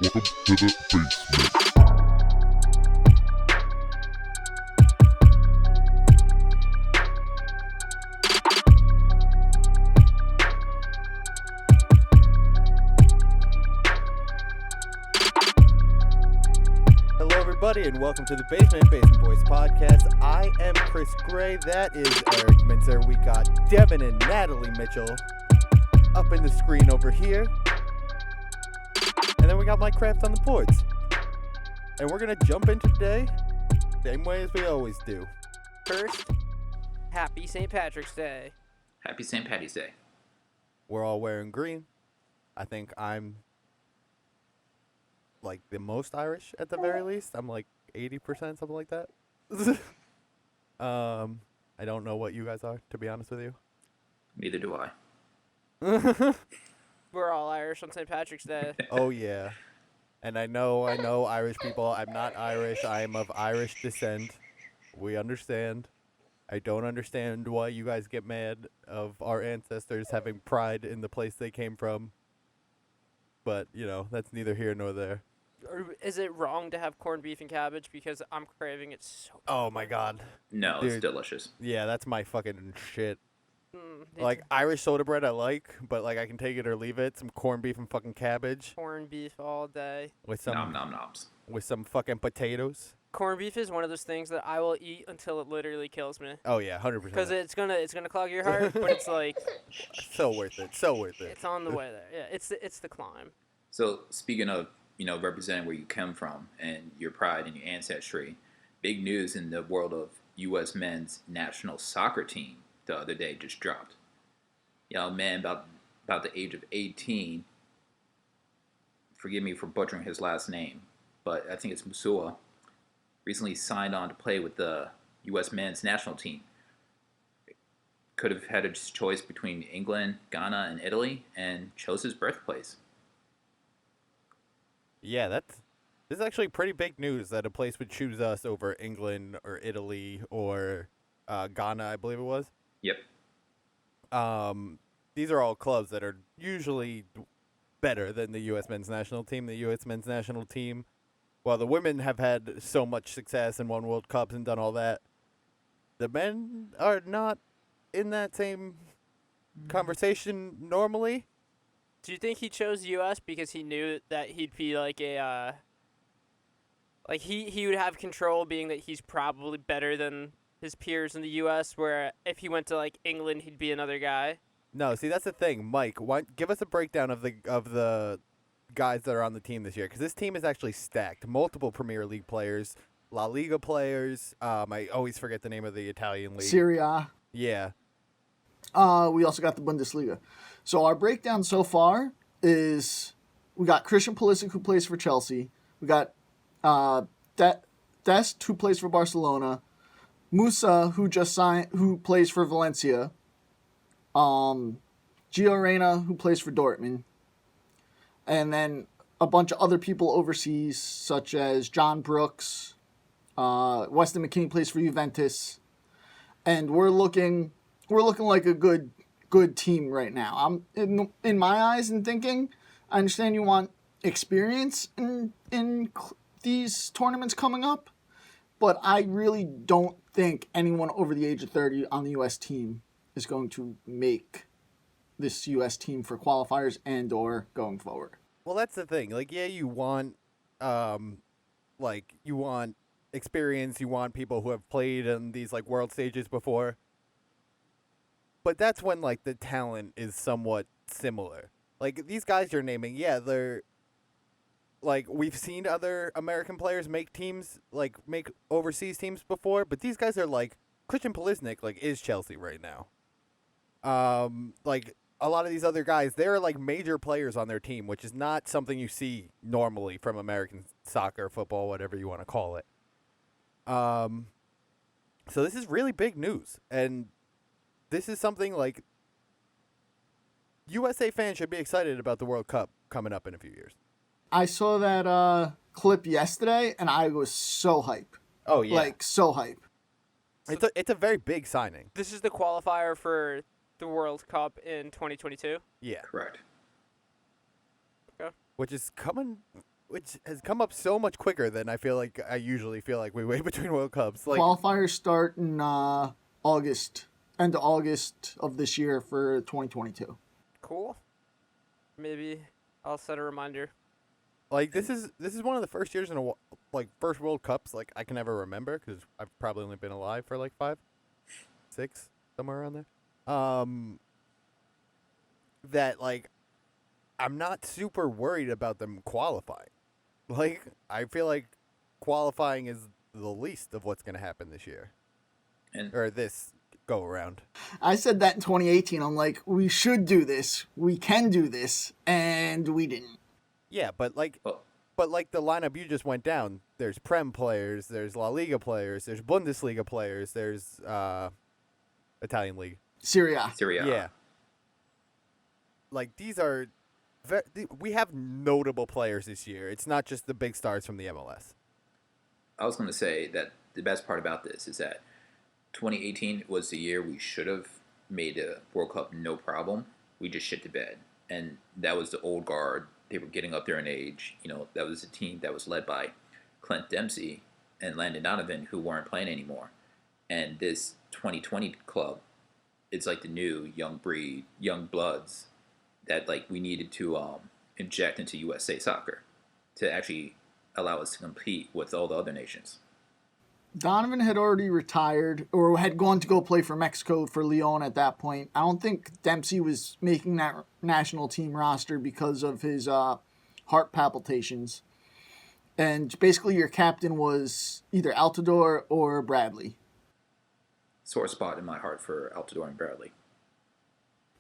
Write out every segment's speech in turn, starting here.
Welcome to the basement. Hello, everybody, and welcome to the Basement Boys podcast. I am Chris Gray. That is Eric Minter. We got Devin and Natalie Mitchell up in the screen over here. And then we got Mike Kraft on the boards. And we're going to jump in today, same way as we always do. First, happy St. Patrick's Day. Happy St. Patty's Day. We're all wearing green. I think I'm like the most Irish at the very least. I'm like 80%, something like that. I don't know what you guys are, to be honest with you. Neither do I. We're all Irish on St. Patrick's Day. Oh yeah. And I know Irish people. I'm not Irish. I am of Irish descent. We understand. I don't understand why you guys get mad of our ancestors having pride in the place they came from. But, you know, that's neither here nor there. Or is it wrong to have corned beef and cabbage? Because I'm craving it so Oh my god. No, Dude. it's delicious. Yeah, that's my fucking shit. it's Like, Irish soda bread I like, but, like, I can take it or leave it. Some corned beef and fucking cabbage corned beef all day. with some Nom nom noms. with some fucking potatoes. Corned beef is one of those things that I will eat until it literally kills me. Oh yeah, 100%. Because it's gonna clog your heart, but it's like So worth it. So worth it. it's on the way there. Yeah, it's the climb. So speaking of, representing where you come from and your pride and your ancestry, big news in the world of U.S. men's national soccer team the other day just dropped. A man about the age of 18, forgive me for butchering his last name, but I think it's Musua, recently signed on to play with the U.S. men's national team. Could have had a choice between England, Ghana, and Italy, and chose his birthplace. Yeah, this is actually pretty big news that a place would choose us over England or Italy or Ghana, I believe it was. Yep. These are all clubs that are usually better than the U.S. men's national team. The U.S. men's national team, while the women have had so much success and won World Cups and done all that, the men are not in that same conversation normally. Do you think he chose U.S. because he knew that he'd be like a like he would have control, being that he's probably better than his peers in the U.S., where if he went to like England, he'd be another guy? No, see, that's the thing. Mike, give us a breakdown of the guys that are on the team this year, because this team is actually stacked. Multiple Premier League players, La Liga players. I always forget the name of the Italian league. Serie A. Yeah. We also got the Bundesliga. So our breakdown so far is we got Christian Pulisic, who plays for Chelsea. We got Dest, who plays for Barcelona. Musa, who just signed, who plays for Valencia. Gio Reyna, who plays for Dortmund. And then a bunch of other people overseas, such as John Brooks. Weston McKennie plays for Juventus. And we're looking like a good team right now. I'm in my eyes and thinking, I understand you want experience in these tournaments coming up, but I really don't think anyone over the age of 30 on the U.S. team is going to make this U.S. team for qualifiers and or going forward. Well, that's the thing. Like, yeah, you want experience. You want people who have played in these like world stages before. But that's when, like, the talent is somewhat similar. Like, these guys you're naming, yeah, they're, like, we've seen other American players make overseas teams before, but these guys are, like, Christian Pulisic, like, is Chelsea right now. Like, a lot of these other guys, they're, like, major players on their team, which is not something you see normally from American soccer, football, whatever you want to call it. So this is really big news, and this is something like USA fans should be excited about the World Cup coming up in a few years. I saw that clip yesterday, and I was so hype. Oh, yeah. Like, so hype. It's a very big signing. This is the qualifier for the World Cup in 2022. Yeah. Correct. Okay. Which is coming which has come up so much quicker than I usually feel like we wait between World Cups. Like, Qualifiers start in August, end of August of this year for 2022. Cool. Maybe I'll set a reminder. like this is one of the first years in first World Cups like I can ever remember, because I've probably only been alive for like 5, 6, somewhere around there. That like I'm not super worried about them qualifying. Like, I feel like qualifying is the least of what's going to happen this year. Or this go around. I said that in 2018. I'm like, we should do this. We can do this. And we didn't. Yeah, but like the lineup you just went down, there's Prem players, there's La Liga players, there's Bundesliga players, there's Italian League. Serie A. Yeah. Like, these are... we have notable players this year. It's not just the big stars from the MLS. I was going to say that the best part about this is that 2018 was the year we should have made a World Cup no problem. We just shit the bed. And that was the old guard. They were getting up there in age. You know, that was a team that was led by Clint Dempsey and Landon Donovan, who weren't playing anymore. And this 2020 club, it's like the new young breed, young bloods that like we needed to inject into USA soccer to actually allow us to compete with all the other nations. Donovan had already retired or had gone to go play for Mexico for Leon at that point. I don't think Dempsey was making that national team roster because of his heart palpitations. And basically your captain was either Altidore or Bradley. Sore spot in my heart for Altidore and Bradley.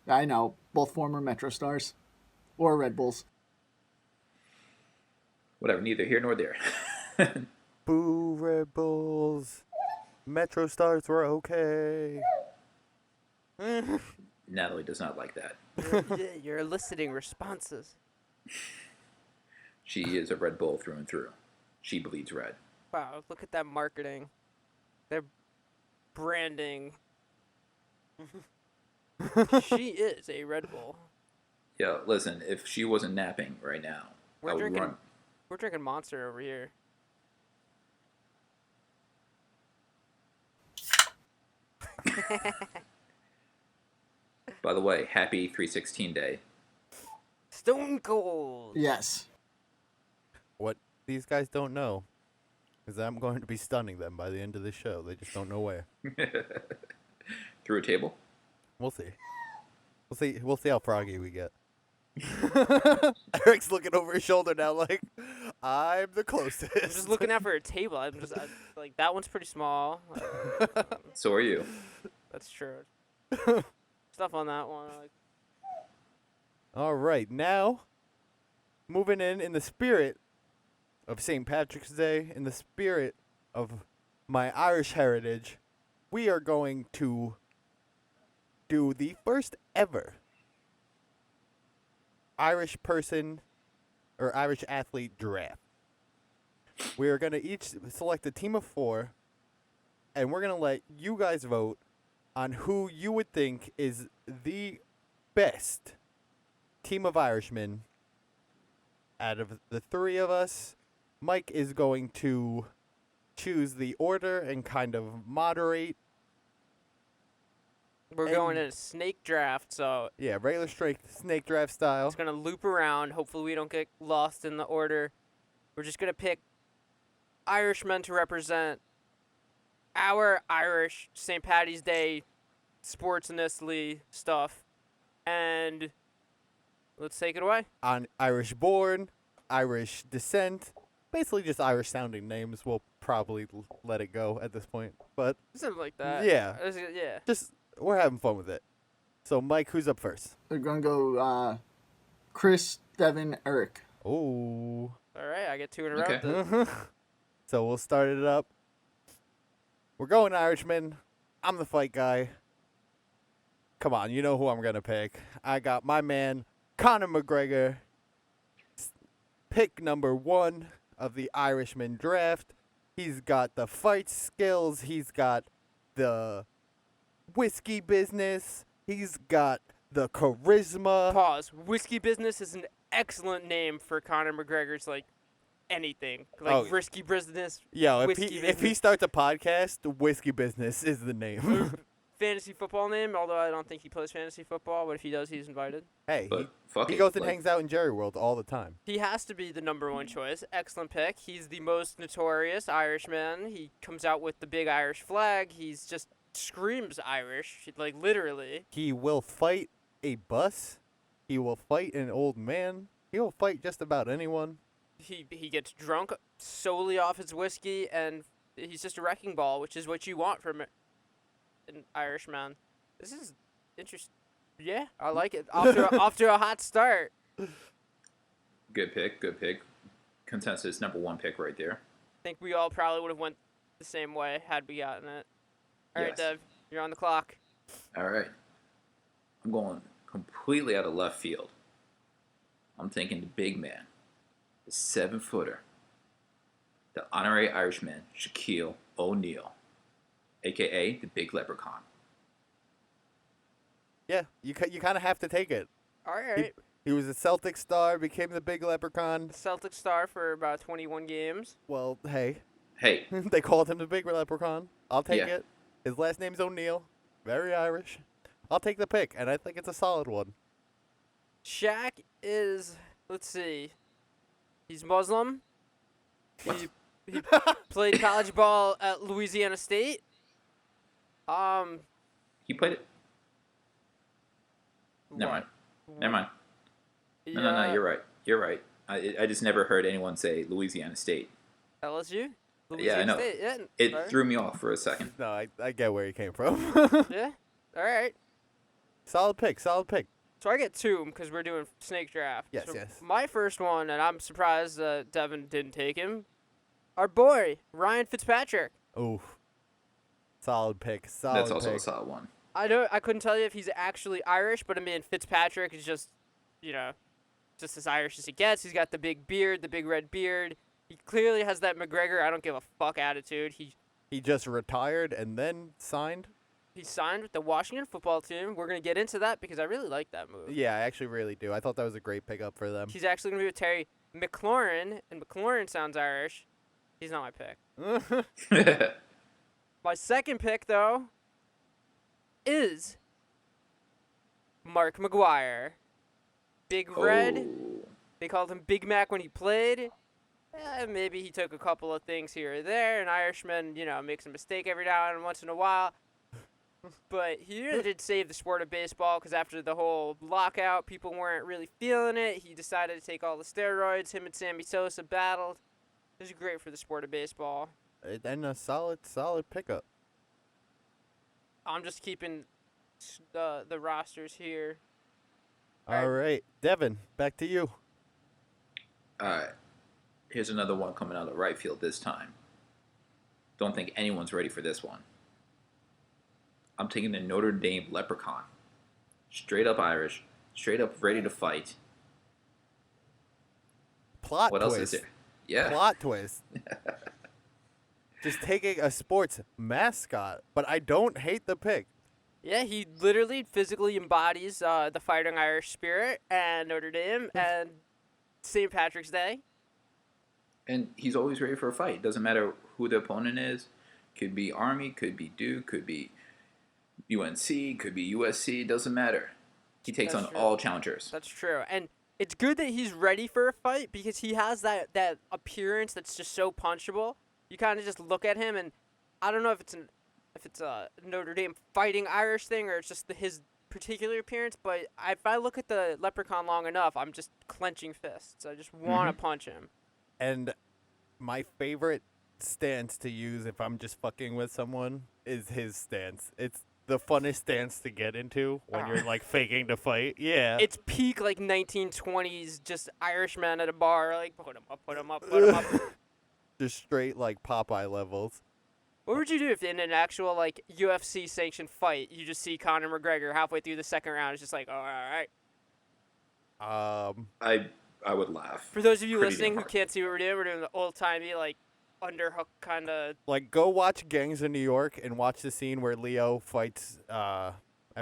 I know, both former Metro Stars or Red Bulls. Whatever, neither here nor there. Boo, Red Bulls. Metro Stars were okay. Natalie does not like that. You're eliciting responses. She is a Red Bull through and through. She bleeds red. Wow, look at that marketing. They're branding. She is a Red Bull. Yeah, listen, if she wasn't napping right now, I would run. We're drinking Monster over here. By the way, happy 316 day. Stone Cold. Yes. What these guys don't know is that I'm going to be stunning them by the end of this show. They just don't know where. Through a table? We'll see. We'll see how froggy we get. Eric's looking over his shoulder now like, I'm the closest. I'm just looking out for a table. I'm like, that one's pretty small. So are you. That's true. Stuff on that one. All right, now, moving in the spirit of St. Patrick's Day, in the spirit of my Irish heritage, we are going to do the first ever Irish person or Irish athlete draft. We are going to each select a team of 4, and we're going to let you guys vote on who you would think is the best team of Irishmen out of the 3 of us. Mike is going to choose the order and kind of moderate. We're going in a snake draft, so yeah, regular snake draft style. it's going to loop around. Hopefully we don't get lost in the order. We're just going to pick Irishmen to represent our Irish St. Paddy's Day sportsnessly stuff. And let's take it away. On Irish born, Irish descent, basically just Irish sounding names. We'll probably let it go at this point. But Something like that. yeah, Yeah. just we're having fun with it. So Mike, who's up first? We're going to go Chris, Devin, Eric. Oh. All right, I get 2 in a row. Okay. then. So we'll start it up. We're going Irishman. I'm the fight guy. Come on, you know who I'm going to pick. I got my man, Conor McGregor. Pick number 1 of the Irishman draft. He's got the fight skills. He's got the whiskey business. He's got the charisma. Pause. Whiskey Business is an excellent name for Conor McGregor's anything. Like Oh. risky business, Yo, if whiskey he business. starts a podcast, the Whiskey Business is the name. Fantasy football name, although I don't think he plays fantasy football, but if he does, he's invited. Hey, But fuck he it. goes and like, hangs out in Jerry World all the time. He has to be the number one choice. Excellent pick. He's the most notorious Irishman. He comes out with the big Irish flag. He's just screams Irish, like literally. He will fight a bus. He will fight an old man. He will fight just about anyone. He gets drunk solely off his whiskey, and he's just a wrecking ball, which is what you want from an Irishman. This is interesting. Yeah, I like it. Off to a hot start. good pick. Good pick. Consensus number 1 pick right there. I think we all probably would have went the same way had we gotten it. All right, Yes. Dev, you're on the clock. All right. I'm going completely out of left field. I'm thinking the big man, the 7-footer, the honorary Irishman, Shaquille O'Neal, a.k.a. the Big Leprechaun. Yeah, you kind of have to take it. All right. He was a Celtic star, became the Big Leprechaun. Celtic star for about 21 games. Well, hey, Hey, they called him the Big Leprechaun. I'll take Yeah. it. His last name's O'Neal. Very Irish. I'll take the pick, and I think it's a solid one. Shaq is, let's see, he's Muslim. He played college ball at Louisiana State. he played it. Never mind. Never mind. No, you're right. You're right. I just never heard anyone say Louisiana State. LSU? Yeah, I know. State. Yeah, It sorry. threw me off for a second. No, I get where he came from. Yeah, all right. Solid pick, solid pick. So I get 2 because we're doing snake draft. Yes, So yes. My first one, and I'm surprised Devin didn't take him. Our boy, Ryan Fitzpatrick. Oof. Solid pick, solid That's also pick. a solid one. I couldn't tell you if he's actually Irish, but I mean Fitzpatrick is just, just as Irish as he gets. He's got the big beard, the big red beard. He clearly has that McGregor I don't give a fuck attitude. He just retired and then signed. He signed with the Washington football team. We're gonna get into that because I really like that move. Yeah, I actually really do. I thought that was a great pickup for them. He's actually gonna be with Terry McLaurin, and McLaurin sounds Irish. He's not my pick. My second pick, though, is Mark McGuire. Big Red. Oh. They called him Big Mac when he played. Maybe he took a couple of things here or there. An Irishman, makes a mistake every now and once in a while. But he really did save the sport of baseball because after the whole lockout, people weren't really feeling it. He decided to take all the steroids. Him and Sammy Sosa battled. It was great for the sport of baseball. And a solid pickup. I'm just keeping the rosters here. All right. Devin, back to you. All right. Here's another one coming out of right field this time. Don't think anyone's ready for this one. I'm taking the Notre Dame Leprechaun. Straight up Irish. Straight up ready to fight. Plot What twist. else is there? Yeah. Plot twist. Just taking a sports mascot, but I don't hate the pick. Yeah, he literally physically embodies the fighting Irish spirit and Notre Dame and St. Patrick's Day. And he's always ready for a fight. Doesn't matter who the opponent is. Could be Army, could be Duke, could be UNC, could be USC. Doesn't matter. He takes That's on true. all challengers. That's true. And it's good that he's ready for a fight because he has that appearance that's just so punchable. You kind of just look at him, and I don't know if it's a Notre Dame fighting Irish thing or it's just his particular appearance, but if I look at the Leprechaun long enough, I'm just clenching fists. I just want to punch him. And my favorite stance to use if I'm just fucking with someone is his stance. It's the funnest stance to get into when you're like faking to fight. Yeah. It's peak like 1920s, just Irishmen at a bar, like put him up, put him up, put him up. Just straight like Popeye levels. What would you do if in an actual like UFC sanctioned fight you just see Conor McGregor halfway through the second round? It's just like, oh, all right. I would laugh. For those of you Pretty listening damn who hard. can't see what we're doing the old timey like underhook kind of. Like go watch Gangs of New York and watch the scene where Leo fights I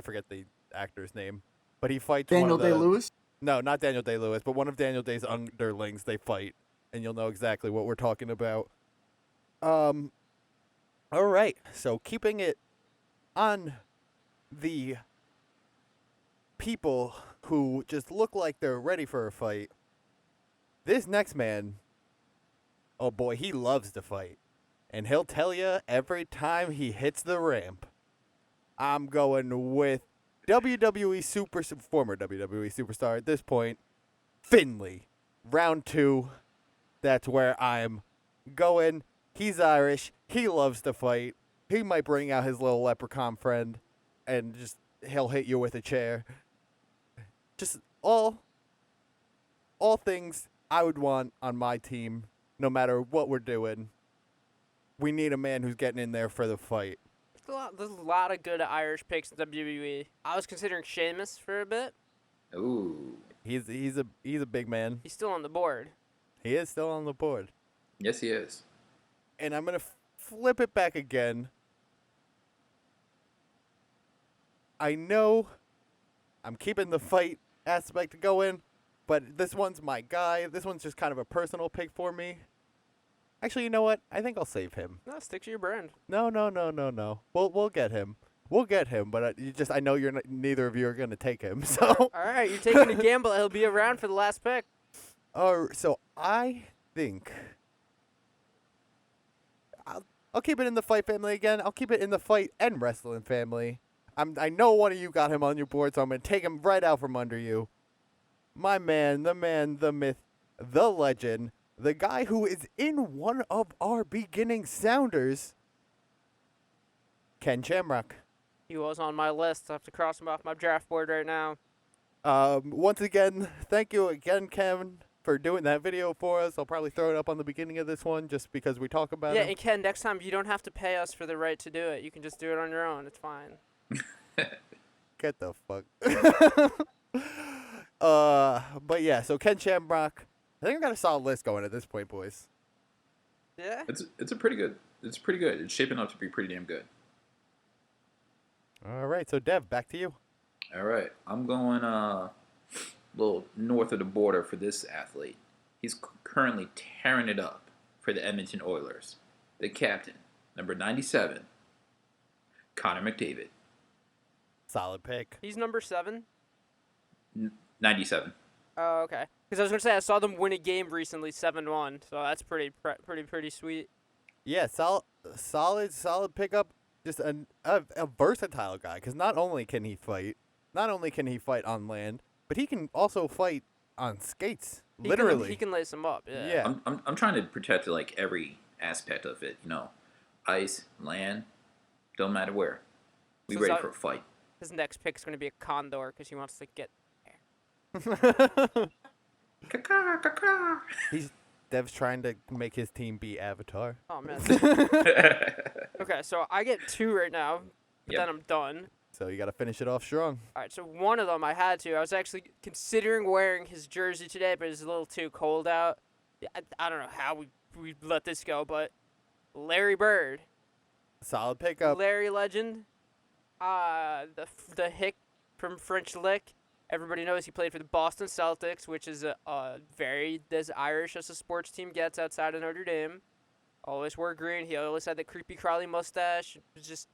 forget the actor's name, but he fights Daniel one of the, Day-Lewis. No, not Daniel Day-Lewis, but one of Daniel Day's underlings. They fight. and you'll know exactly what we're talking about. All right, so keeping it on the people who just look like they're ready for a fight. This next man, oh boy, he loves to fight. And he'll tell you every time he hits the ramp. I'm going with former WWE superstar at this point, Finlay. Round 2, that's where I'm going. He's Irish. He loves to fight. He might bring out his little leprechaun friend and just he'll hit you with a chair. Just all things I would want on my team, no matter what we're doing. We need a man who's getting in there for the fight. There's a lot of good Irish picks in WWE. I was considering Sheamus for a bit. Ooh. He's a big man. He's still on the board. He is still on the board. Yes, he is. And I'm going to flip it back again. I know I'm keeping the fight aspect going, but this one's my guy. This one's just kind of a personal pick for me. Actually, you know what? I think I'll save him. No, stick to your brand. No. We'll get him. We'll get him, but I know neither of you are gonna take him. So. All right, you're taking a gamble. He'll be around for the last pick. So I think I'll keep it in the fight family again. I'll keep it in the fight and wrestling family. I know one of you got him on your board, so I'm gonna take him right out from under you. My man, the myth, the legend. The guy who is in one of our beginning sounders, Ken Shamrock. He was on my list. I have to cross him off my draft board right now. Once again, thank you again, Ken, for doing that video for us. I'll probably throw it up on the beginning of this one just because we talk about Yeah, it. and Ken, next time you don't have to pay us for the right to do it. You can just do it on your own. It's fine. Get the fuck. But yeah, so Ken Shamrock. I think I got a solid list going at this point, boys. Yeah? It's pretty good. It's pretty good. It's shaping up to be pretty damn good. All right, so Dev, back to you. All right, I'm going a little north of the border for this athlete. He's currently tearing it up for the Edmonton Oilers. The captain, number 97, Connor McDavid. Solid pick. He's number 7? 97. Oh, okay. Because I was going to say, I saw them win a game recently, 7-1. So that's pretty sweet. Yeah, solid pickup. Just a versatile guy, because not only can he fight on land, but he can also fight on skates. Literally, he can lace them up. Yeah. Yeah. I'm trying to protect like every aspect of it. You know, ice, land, don't matter where. We So ready that- for a fight. His next pick is going to be a condor because he wants to get. Dev's trying to make his team be Avatar. Oh man. Okay, so I get 2 right now, but Yep. then I'm done. So you got to finish it off strong. All right, so one of them I had to. I was actually considering wearing his jersey today, but it's a little too cold out. I don't know how we let this go, but Larry Bird, Solid pickup. Larry Legend, the hick from French Lick. Everybody knows he played for the Boston Celtics, which is very as Irish as a sports team gets outside of Notre Dame. Always wore green. He always had the creepy crawly mustache. It was just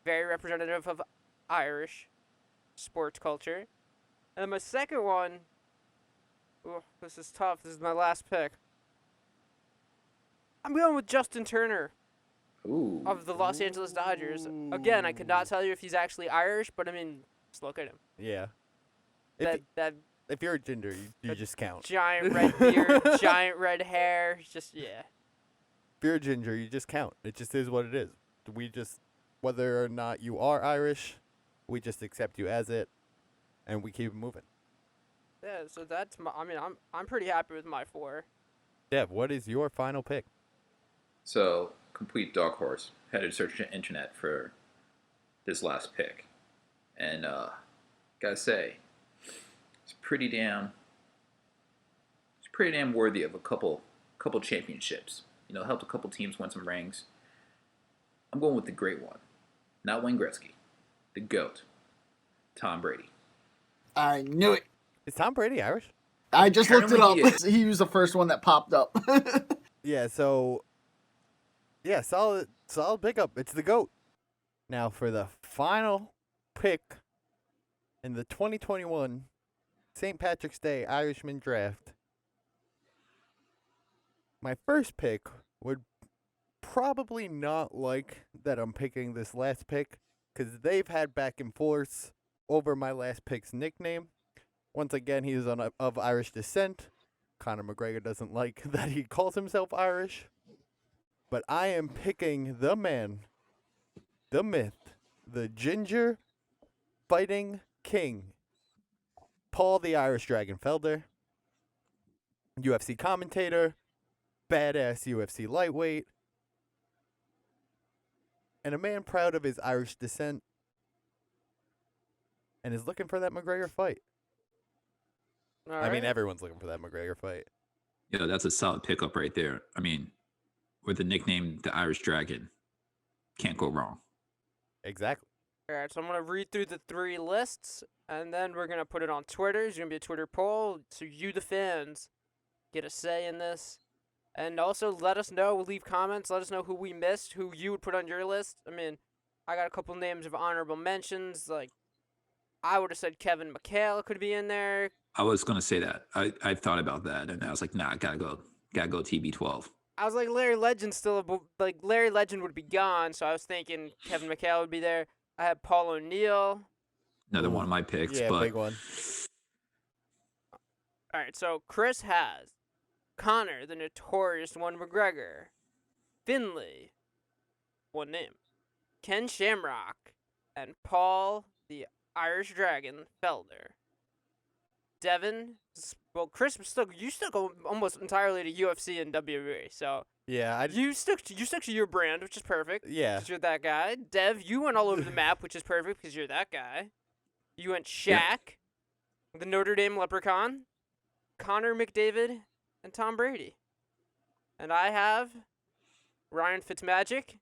very representative of Irish sports culture. And my second one, this is tough. This is my last pick. I'm going with Justin Turner Ooh. of the Los Angeles Dodgers. Again, I could not tell you if he's actually Irish, but I mean, just look at him. Yeah. That If you're a ginger, you just count. giant red beard, giant red hair. Just, yeah. If you're a ginger, you just count. It just is what it is. Whether or not you are Irish, we just accept you as it, and we keep it moving. Yeah, so that's my, I mean, I'm pretty happy with my 4. Dev, what is your final pick? So, complete dark horse. Had to search the internet for this last pick. And, gotta say, it's pretty damn worthy of a couple championships. You know, helped a couple teams win some rings. I'm going with the great one. Not Wayne Gretzky. The GOAT. Tom Brady. I knew it. Is Tom Brady Irish? I just looked it up. Apparently He was the first one that popped up. Yeah, so solid pickup. It's the GOAT. Now for the final pick in the 2021 St. Patrick's Day Irishman draft. My first pick would probably not like that I'm picking this last pick because they've had back and forth over my last pick's nickname. Once again, he is of Irish descent. Conor McGregor doesn't like that he calls himself Irish. But I am picking the man, the myth, the ginger fighting king, Paul the Irish Dragon Felder, UFC commentator, badass UFC lightweight, and a man proud of his Irish descent and is looking for that McGregor fight. All I mean, right. everyone's looking for that McGregor fight. Yeah, that's a solid pickup right there. I mean, with the nickname the Irish Dragon, can't go wrong. Exactly. All right, so I'm going to read through the 3 lists, and then we're going to put it on Twitter. It's going to be a Twitter poll, so you, the fans, get a say in this. And also, let us know, leave comments, let us know who we missed, who you would put on your list. I mean, I got a couple names of honorable mentions, like, I would have said Kevin McHale could be in there. I was gonna say that. I thought about that, and I was like, nah, gotta go TB12. I was like, Larry Legend would be gone, so I was thinking Kevin McHale would be there. I had Paul O'Neill. Another one of my picks, Yeah, but big one. All right, so Chris has Conor, the notorious one McGregor, Finlay, one name, Ken Shamrock, and Paul the Irish Dragon Felder. Devin, well, Chris you stuck almost entirely to UFC and WWE, so Yeah, you stuck to your brand, which is perfect. yeah. 'Cause you're that guy. Dev, you went all over the map, which is perfect because you're that guy. You went Shaq, Yeah. the Notre Dame Leprechaun, Connor McDavid, and Tom Brady. And I have Ryan Fitzmagic,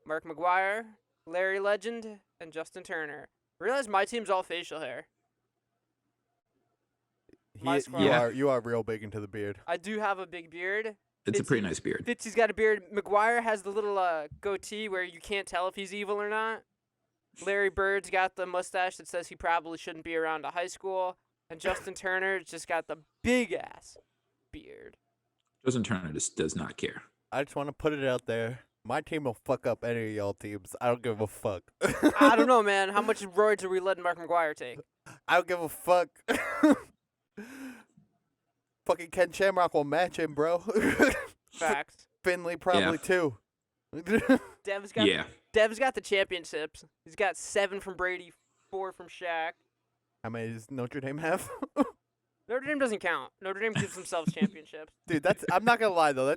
Mark McGuire, Larry Legend, and Justin Turner. Realize my team's all facial hair. My squad. You are real big into the beard. I do have a big beard. it's a pretty nice beard. Fitzy's got a beard. McGuire has the little goatee where you can't tell if he's evil or not. Larry Bird's got the mustache that says he probably shouldn't be around a high school. And Justin Turner's just got the big-ass beard. Justin Turner just does not care. I just want to put it out there. My team will fuck up any of y'all teams. I don't give a fuck. I don't know, man. How much roids are we letting Mark McGuire take? I don't give a fuck. Fucking Ken Shamrock will match him, bro. Facts. Finley probably too. Dev's Yeah. got the championships. He's got 7 from Brady, 4 from Shaq. How many does Notre Dame have? Notre Dame doesn't count. Notre Dame gives themselves championships. Dude, I'm not gonna lie though.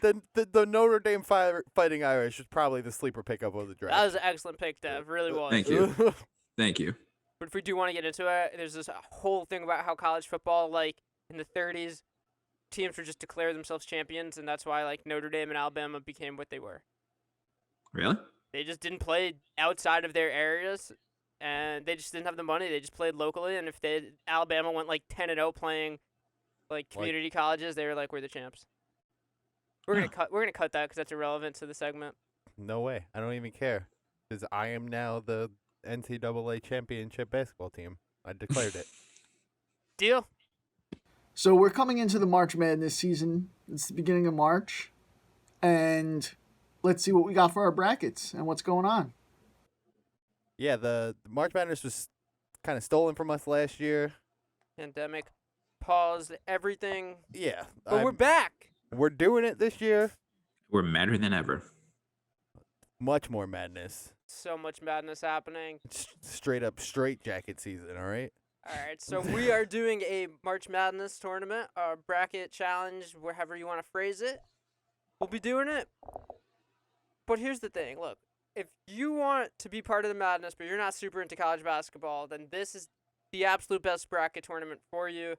The Notre Dame Fighting Irish is probably the sleeper pickup of the draft. That was an excellent pick, Dev. Really was. Thank you. Thank you. But if we do want to get into it, there's this whole thing about how college football, like in the 30s, teams would just declare themselves champions, and that's why like Notre Dame and Alabama became what they were. Really? They just didn't play outside of their areas, and they just didn't have the money. They just played locally, and if Alabama went like 10-0 playing like community colleges, they were like, we're the champs. We're gonna cut that because that's irrelevant to the segment. No way. I don't even care. Because I am now the NCAA championship basketball team. I declared it. Deal. So we're coming into the March Madness season. It's the beginning of March. And let's see what we got for our brackets and what's going on. Yeah, the March Madness was kind of stolen from us last year. Pandemic paused everything. Yeah. But we're back. We're doing it this year. We're madder than ever. Much more madness. So much madness happening. Straight up straight jacket season, all right? All right, so we are doing a March Madness tournament, a bracket challenge, wherever you want to phrase it. We'll be doing it. But here's the thing. Look, if you want to be part of the madness, but you're not super into college basketball, then this is the absolute best bracket tournament for you.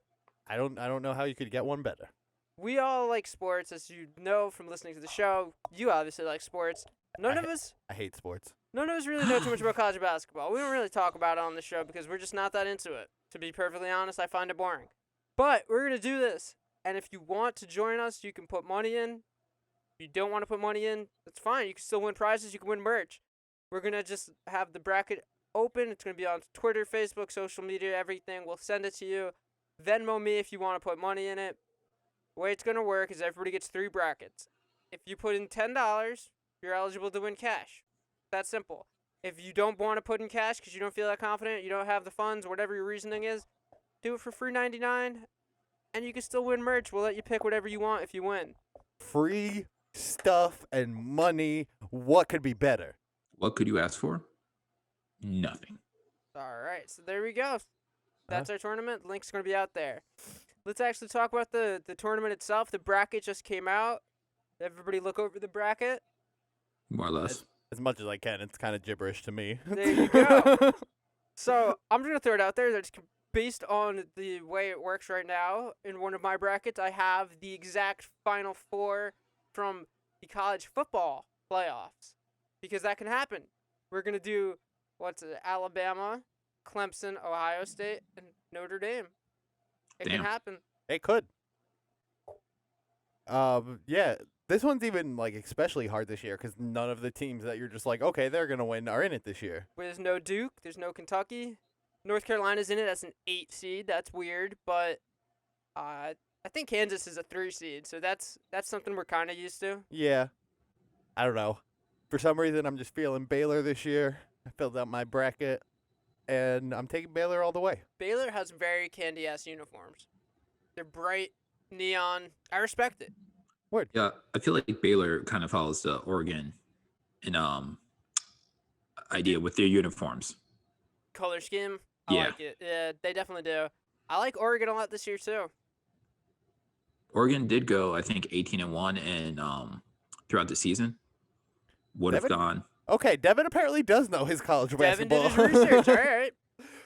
I don't know how you could get one better. We all like sports, as you know from listening to the show. You obviously like sports. None of us hate sports. None of us really know too much about college basketball. We don't really talk about it on the show because we're just not that into it. To be perfectly honest, I find it boring. But we're going to do this. And if you want to join us, you can put money in. If you don't want to put money in, that's fine. You can still win prizes. You can win merch. We're going to just have the bracket open. It's going to be on Twitter, Facebook, social media, everything. We'll send it to you. Venmo me if you want to put money in it. The way it's going to work is everybody gets 3 brackets. If you put in $10, you're eligible to win cash. That's simple. If you don't want to put in cash because you don't feel that confident, you don't have the funds, whatever your reasoning is, do it for free $99, and you can still win merch. We'll let you pick whatever you want if you win. Free stuff and money. What could be better? What could you ask for? Nothing. All right, so there we go. That's our tournament. The link's going to be out there. Let's actually talk about the tournament itself. The bracket just came out. Everybody look over the bracket. More or less. As much as I can. It's kind of gibberish to me. There you go. So I'm going to throw it out there. That's based on the way it works right now. In one of my brackets, I have the exact Final Four from the college football playoffs. Because that can happen. We're going to do, Alabama, Clemson, Ohio State, and Notre Dame. It can happen. It could. Yeah. This one's even, especially hard this year because none of the teams that you're just like, okay, they're going to win are in it this year. There's no Duke. There's no Kentucky. North Carolina's in it. That's an 8 seed. That's weird. But I think Kansas is a 3 seed. So that's something we're kind of used to. Yeah. I don't know. For some reason, I'm just feeling Baylor this year. I filled out my bracket, and I'm taking Baylor all the way. Baylor has very candy-ass uniforms. They're bright, neon. I respect it. Word. Yeah, I feel like Baylor kind of follows the Oregon idea with their uniforms. Color scheme. I like it. Yeah, they definitely do. I like Oregon a lot this year too. Oregon did go, I think, 18-1 and throughout the season. Would have gone. Okay, Devin apparently does know his college basketball. Devin did his research. All right.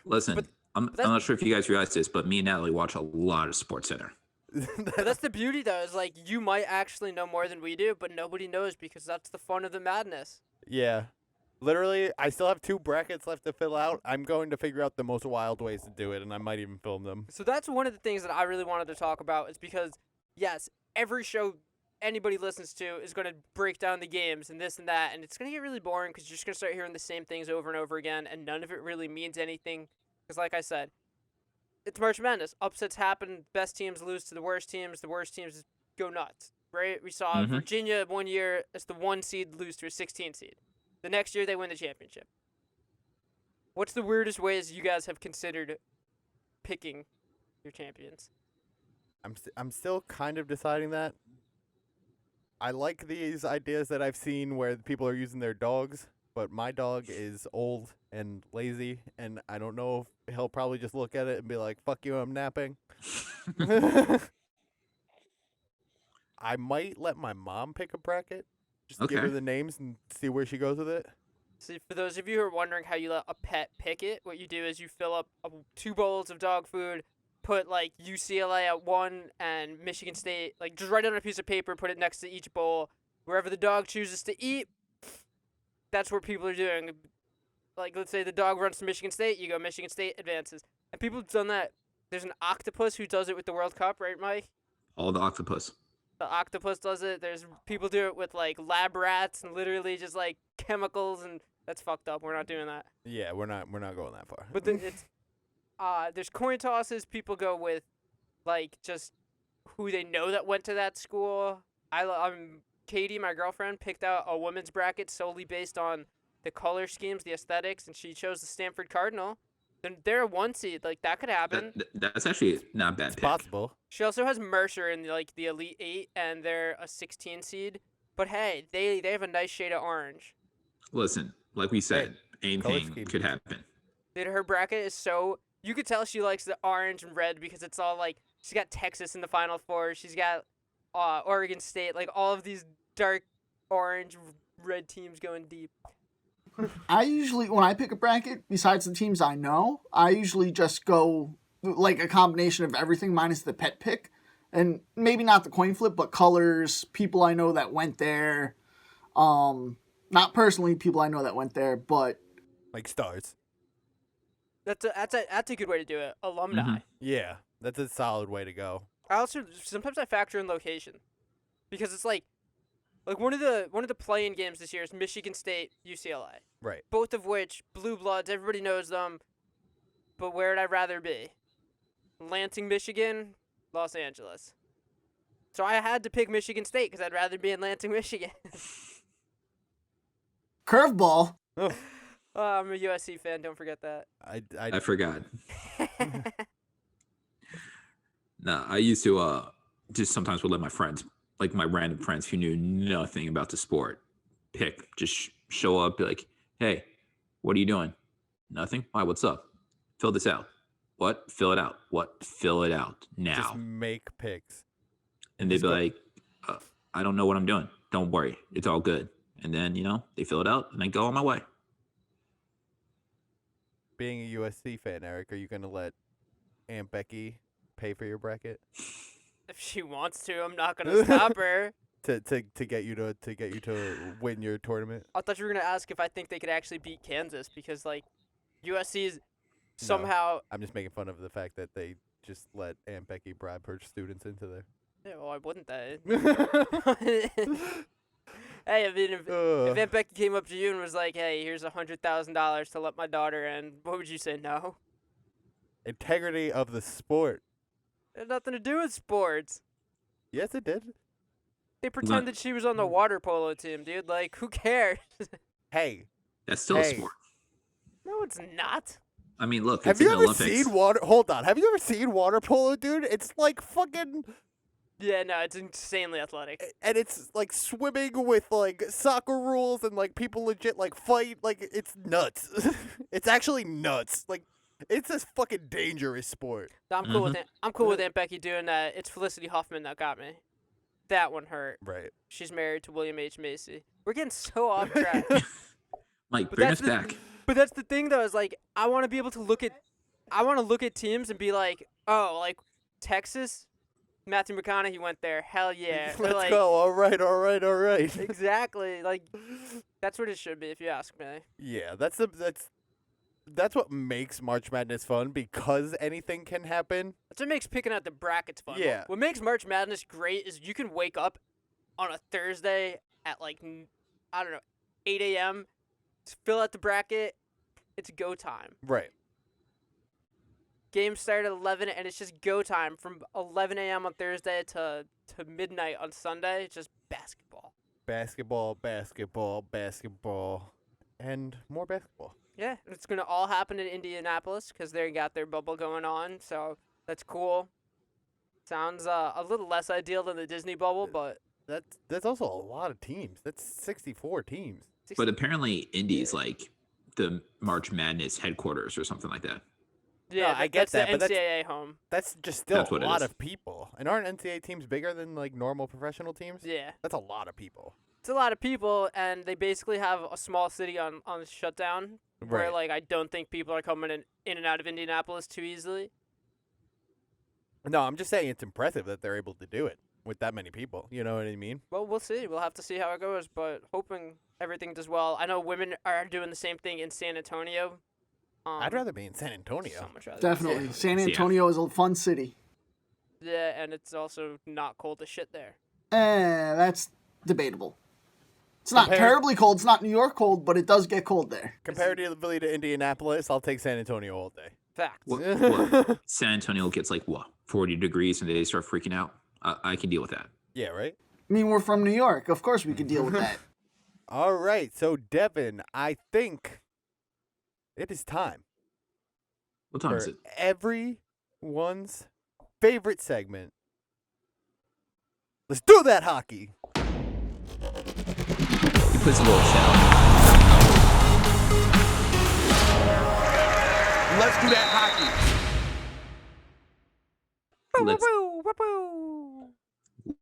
Listen, I'm not sure if you guys realize this, but me and Natalie watch a lot of Sports Center. But that's the beauty, though, is you might actually know more than we do, but nobody knows because that's the fun of the madness. Yeah. Literally, I still have 2 brackets left to fill out. I'm going to figure out the most wild ways to do it, and I might even film them. So that's one of the things that I really wanted to talk about is because, yes, every show anybody listens to is going to break down the games and this and that, and it's going to get really boring because you're just going to start hearing the same things over and over again, and none of it really means anything because, like I said, it's March Madness. Upsets happen. Best teams lose to the worst teams go nuts, right? We saw Virginia one year as the 1 seed lose to a 16 seed. The next year, they win the championship. What's the weirdest ways you guys have considered picking your champions? I'm still kind of deciding that. I like these ideas that I've seen where people are using their dogs, but my dog is old and lazy, and I don't know if he'll probably just look at it and be like, fuck you, I'm napping. I might let my mom pick a bracket. Just give her the names and see where she goes with it. See, for those of you who are wondering how you let a pet pick it, what you do is you fill up 2 bowls of dog food, put UCLA at 1 and Michigan State, just write it on a piece of paper, put it next to each bowl. Wherever the dog chooses to eat, that's what people are doing. Let's say the dog runs to Michigan State, you go Michigan State advances. And people have done that. There's an octopus who does it with the World Cup, right, Mike? All the octopus. The octopus does it. There's people do it with lab rats and literally just chemicals, and that's fucked up. We're not doing that. Yeah, we're not going that far. But it's there's coin tosses. People go with just who they know that went to that school. Katie, my girlfriend, picked out a women's bracket solely based on the color schemes, the aesthetics, and she chose the Stanford Cardinal. Then they're a 1 seed. That could happen. That's actually not a bad it's pick. possible. She also has Mercer in the Elite 8, and they're a 16 seed. But hey, they have a nice shade of orange. Listen, like we said, anything could happen. Dude, her bracket is so... You could tell she likes the orange and red because it's all she's got Texas in the Final Four. She's got Oregon State. All of these dark orange, red teams going deep. I usually, when I pick a bracket, besides the teams I know, I usually just go a combination of everything minus the pet pick. And maybe not the coin flip, but colors, people I know that went there. Not personally people I know that went there, but... stars. That's a good way to do it. Alumni. Yeah, that's a solid way to go. I also sometimes I factor in location, because it's like one of the play-in games this year is Michigan State UCLA. Right. Both of which blue bloods, everybody knows them. But where would I rather be? Lansing, Michigan, Los Angeles. So I had to pick Michigan State because I'd rather be in Lansing, Michigan. Curveball. Oh, I'm a USC fan. Don't forget that. I forgot. No, I used to just sometimes would let my friends, like my random friends who knew nothing about the sport, just show up, be like, "Hey, what are you doing?" "Nothing." "Why? What's up?" "Fill this out." "What?" "Fill it out." "What?" "Fill it out now." just make picks. And they'd just be go- like, "I don't know what I'm doing. Don't worry, it's all good." And then they fill it out, and I go on my way. Being a USC fan, Eric, are you gonna let Aunt Becky pay for your bracket If she wants to, I'm not gonna stop her. to get you to win your tournament? I thought you were gonna ask if I think they could actually beat Kansas, because like USC is somehow. I'm just making fun of the fact that they just let Aunt Becky bribe her students into there. Yeah, well, why wouldn't they? Hey, I mean, if Aunt Becky came up to you and was like, "Hey, here's $100,000 to let my daughter in," what would you say? No. Integrity of the sport. It had nothing to do with sports. Yes, it did. They pretended she was on the water polo team, dude. Like, who cares? Hey, That's still a Hey. sport. No, it's not. I mean, look, have it's you in the ever Olympics. seen water? Hold on. Have you ever seen water polo, dude? It's like fucking, Yeah, no, it's insanely athletic. and it's like swimming with like soccer rules, and like people legit like fight. Like it's nuts. It's actually nuts. Like it's a fucking dangerous sport. No, I'm cool with it. I'm cool with Aunt Becky doing that. It's Felicity Huffman that got me. That one hurt. Right. She's married to William H. Macy. We're getting so off track. Mike, But bring that's us back. But that's the thing, though, is like I want to be able to look at teams and be like, oh, like Texas, Matthew McConaughey went there. Hell yeah. Or, Let's like, go. All right. Exactly. Like that's what it should be, if you ask me. Yeah, that's what makes March Madness fun, because anything can happen. That's what makes picking out the brackets fun. Yeah. What makes March Madness great is you can wake up on a Thursday at like, I don't know, 8 a.m., fill out the bracket, it's go time. Right. Games start at 11, and it's just go time from 11 a.m. on Thursday to midnight on Sunday. It's just basketball. Basketball, and more basketball. Yeah, and it's going to all happen in Indianapolis because they got their bubble going on, so that's cool. Sounds a little less ideal than the Disney bubble, but... That's also a lot of teams. That's 64 teams. But apparently, Indy's like the March Madness headquarters or something like that. Yeah, I get that's that, the but NCAA home. That's just still That's a what it lot is. of people. And aren't NCAA teams bigger than like normal professional teams? Yeah. That's a lot of people. It's a lot of people, and they basically have a small city on shutdown where, Right. like, I don't think people are coming in and out of Indianapolis too easily. No, I'm just saying it's impressive that they're able to do it with that many people. You know what I mean? Well, we'll see. We'll have to see how it goes, but hoping everything does well. I know women are doing the same thing in San Antonio. I'd rather be in San Antonio. So much rather. Definitely. San Antonio is a fun city. Yeah, and it's also not cold as shit there. That's debatable. It's not Compared- terribly cold. It's not New York cold, but it does get cold there. Comparatively to Indianapolis, I'll take San Antonio all day. Fact. What? San Antonio gets like what, 40 degrees, and they start freaking out. I can deal with that. Yeah, right? I mean, we're from New York. Of course we could deal with that. All right. So, Devin, I think it is time What time is for it? everyone's favorite segment. Let's do that hockey. He puts a little shout. Let's do that hockey.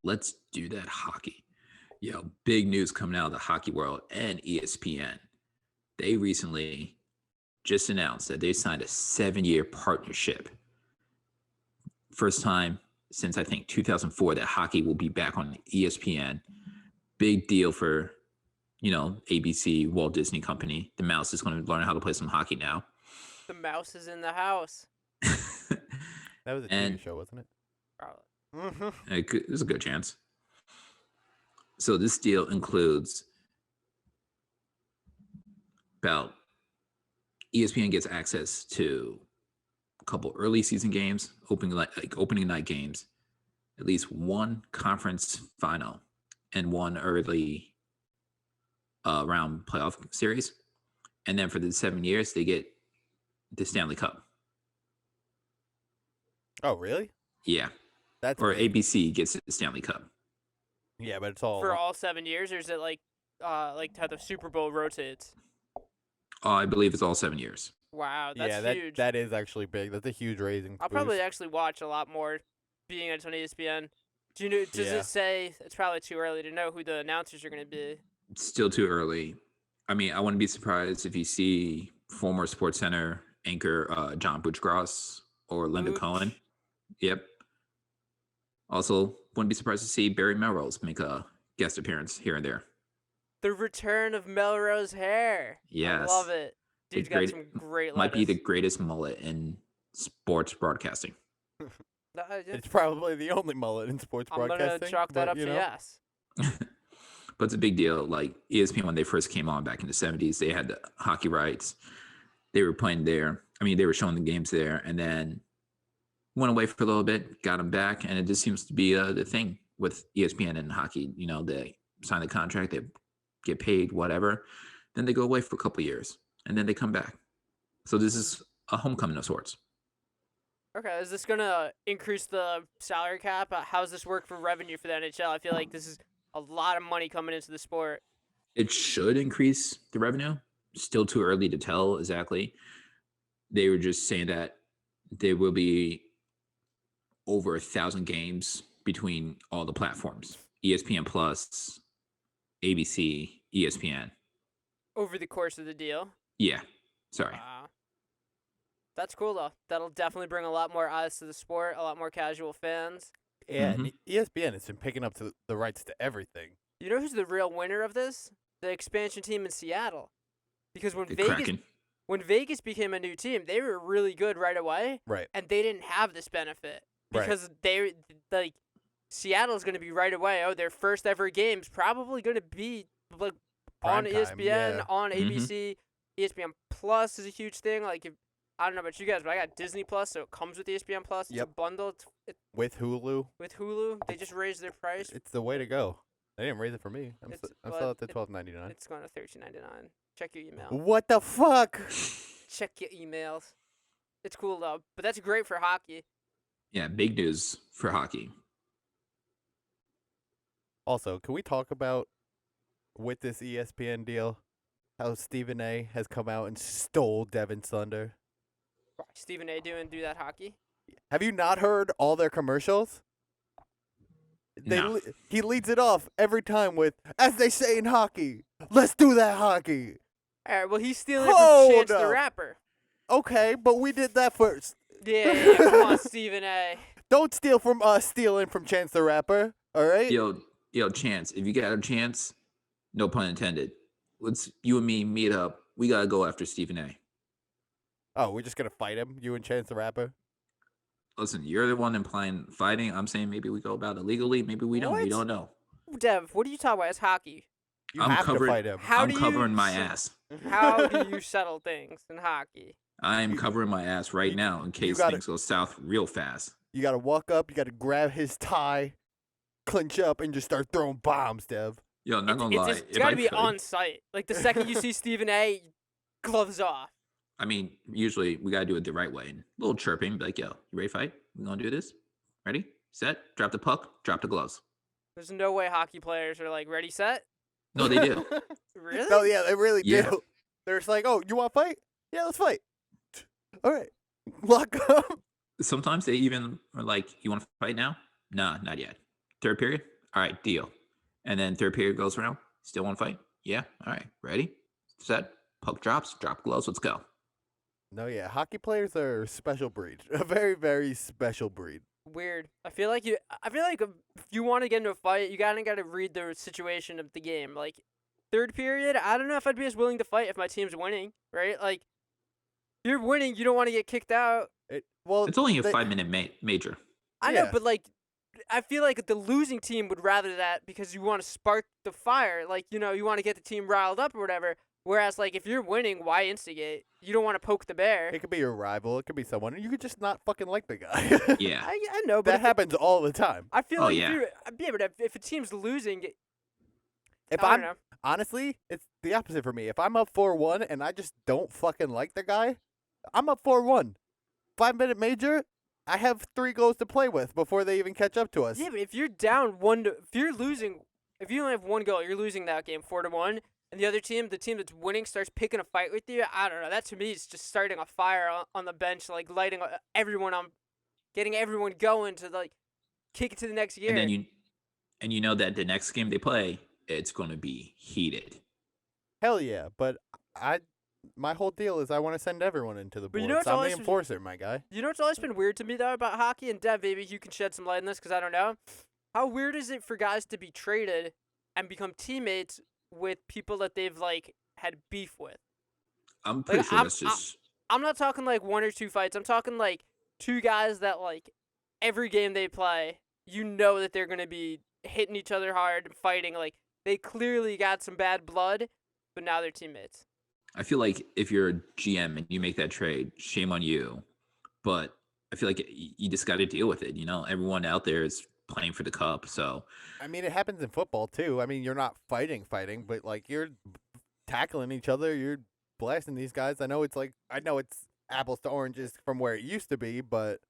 Let's do that hockey. Yo, big news coming out of the hockey world and ESPN. They recently just announced that they signed a 7-year partnership. First time since I think 2004 that hockey will be back on ESPN. Big deal for, ABC, Walt Disney Company. The mouse is going to learn how to play some hockey now. The mouse is in the house. That was a And- TV show, wasn't it? Probably. There's a good chance. So this deal includes about ESPN gets access to a couple early season games, opening night games, at least one conference final, and one early round playoff series. And then for the 7 years, they get the Stanley Cup. Oh, really? Yeah. That's Or big. ABC gets the Stanley Cup. Yeah, but it's all For all 7 years, or is it like how the Super Bowl rotates? I believe it's all 7 years. Wow, that's yeah, huge. that is actually big. That's a huge raising. I'll probably boost. actually watch a lot more being it's on ESPN. Do you know? Does Yeah. it say? It's probably too early to know who the announcers are going to be. It's still too early. I mean, I wouldn't be surprised if you see former SportsCenter anchor John Butchgrass or Linda Booch. Cohen. Yep. Also, wouldn't be surprised to see Barry Melrose make a guest appearance here and there. The return of Melrose Hair. Yes. I love it. The Dude's got great- some great Might be the lettuce. greatest mullet in sports broadcasting. It's probably the only mullet in sports I'm broadcasting. gonna chalk that but, up you to know, yes. But it's a big deal. Like ESPN, when they first came on back in the 70s, they had the hockey rights. They were playing there. I mean, they were showing the games there, and then went away for a little bit, got them back, and it just seems to be the thing with ESPN and hockey. You know, they sign the contract, they get paid, whatever. Then they go away for a couple years, and then they come back. So this is a homecoming of sorts. Okay, is this gonna increase the salary cap? How does this work for revenue for the NHL? I feel like this is a lot of money coming into the sport. It should increase the revenue. Still too early to tell exactly. They were just saying that there will be over 1,000 games between all the platforms: ESPN Plus, ABC, ESPN. Over the course of the deal. Yeah, sorry. Wow. That's cool though. That'll definitely bring a lot more eyes to the sport, a lot more casual fans. Yeah, Mhm. ESPN has been picking up the rights to everything. You know who's the real winner of this? The expansion team in Seattle. Because when The Vegas Kraken. when Vegas became a new team, they were really good right away, Right. and they didn't have this benefit Right. because they like Seattle's going to be right away. Oh, their first ever game's probably going to be like on Prime time, ESPN, yeah. on Mhm. ABC. ESPN Plus is a huge thing. Like if I don't know about you guys, but I got Disney Plus, so it comes with ESPN Plus. It's a Yep. bundle. It's With Hulu, with Hulu. They just raised their price. it's the way to go. They didn't raise it for me. I'm Well, still at the it- $12.99. It's going to $13.99. Check your email. What the fuck? Check your emails. It's cool though, but that's great for hockey. Yeah, big news for hockey. Also, can we talk about with this ESPN deal how Stephen A. has come out and stole Devin's thunder? Stephen A. do that hockey. Have you not heard all their commercials? No. He leads it off every time with, as they say in hockey, let's do that hockey. All right, well he's stealing it Hold from Chance the up. Rapper. Okay, but we did that first. Yeah, come on, Stephen A. Don't steal from us stealing from Chance the Rapper, all right? Yo, Chance, if you got a chance, no pun intended, let's you and me meet up. We gotta go after Stephen A. Oh, we're just going to fight him, you and Chance the Rapper? Listen, you're the one implying fighting. I'm saying maybe we go about it legally. Maybe we don't. What? We don't know. Dev, what are you talking about? It's hockey. You I'm have covered- to fight him. How I'm do covering you my s- ass. How do you settle things in hockey? I'm covering my ass right you- now in case gotta- things go south real fast. You got to walk up, you got to grab his tie, clinch up, and just start throwing bombs, Dev. Yo, not gonna lie. It's if got I to be could, on site. Like the second you see Stephen A, gloves off. I mean, usually we gotta do it the right way. A little chirping, be like, yo, you ready to fight? We gonna do this? Ready? Set? Drop the puck, drop the gloves. There's no way hockey players are like ready, set. No, they do. Really? No, yeah, they really Yeah. do. They're just like, oh, you want to fight? Yeah, let's fight. All right. Lock up. Sometimes they even are like, you wanna fight now? Nah, not yet. Third period? All right, deal. And then third period goes around. Still wanna fight? Yeah. All right. Ready? Set? Puck drops, drop gloves, let's go. No, yeah, hockey players are a special breed. A very, very special breed. Weird. I feel like if you want to get into a fight, you gotta read the situation of the game. Like third period, I don't know if I'd be as willing to fight if my team's winning, right? Like you're winning, you don't want to get kicked out. Well, It's only a they- 5-minute major. I know, Yeah. but like, I feel like the losing team would rather that because you want to spark the fire. Like, you want to get the team riled up or whatever. Whereas, like, if you're winning, why instigate? You don't want to poke the bear. It could be your rival. It could be someone. You could just not fucking like the guy. Yeah. I know, but That happens all the time. I feel Oh, like yeah. if a team's losing, If I I'm don't know. honestly, it's the opposite for me. If I'm up 4-1 and I just don't fucking like the guy, I'm up 4-1. 5-minute major, I have 3 goals to play with before they even catch up to us. Yeah, but if you're down if you're losing, if you only have 1 goal, you're losing that game 4-1, and the other team, the team that's winning, starts picking a fight with you. I don't know. That to me is just starting a fire on the bench, like lighting everyone on, getting everyone going to like kick it to the next gear. And then you know that the next game they play, it's going to be heated. Hell yeah, but my whole deal is I want to send everyone into the But boards. you know what's I'm the always- enforcer, my guy. You know what's always been weird to me though about hockey, and Dev, maybe you can shed some light on this because I don't know. How weird is it for guys to be traded and become teammates with people that they've like had beef with? I'm pretty sure I'm- that's just I'm not talking like 1 or 2 fights. I'm talking like 2 guys that like every game they play, you know that they're gonna be hitting each other hard and fighting. Like they clearly got some bad blood, but now they're teammates. I feel like if you're a GM and you make that trade, shame on you. But I feel like you just got to deal with it. Everyone out there is playing for the cup. So I mean, it happens in football too. I mean, you're not fighting, but like you're tackling each other. You're blasting these guys. I know it's apples to oranges from where it used to be, but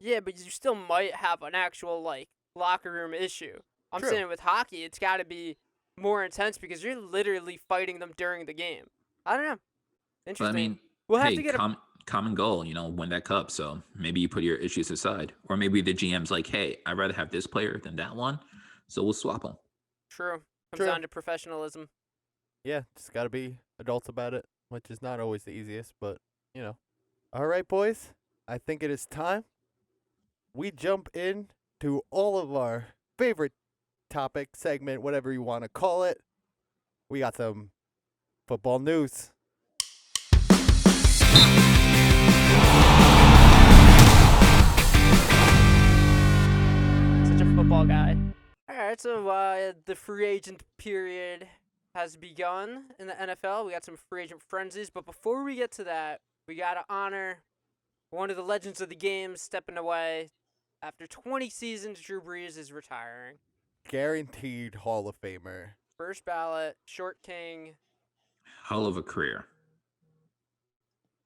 Yeah, but you still might have an actual like locker room issue. I'm True. saying with hockey, it's got to be more intense because you're literally fighting them during the game. I don't know. but Interesting. I mean, we'll have hey, to get common goal, win that cup. So maybe you put your issues aside, or maybe the GM's like, hey, I'd rather have this player than that one, so we'll swap them. True. Comes True. down to professionalism. yeah, just got to be adults about it, which is not always the easiest, but All right, boys. I think it is time we jump in to all of our favorite topic, segment, whatever you want to call it. We got some football news. Such a football guy. All right, so the free agent period has begun in the NFL. We got some free agent frenzies, but before we get to that, we got to honor one of the legends of the game stepping away. After 20 seasons, Drew Brees is retiring. Guaranteed Hall of Famer. First ballot, short king. Hell of a career.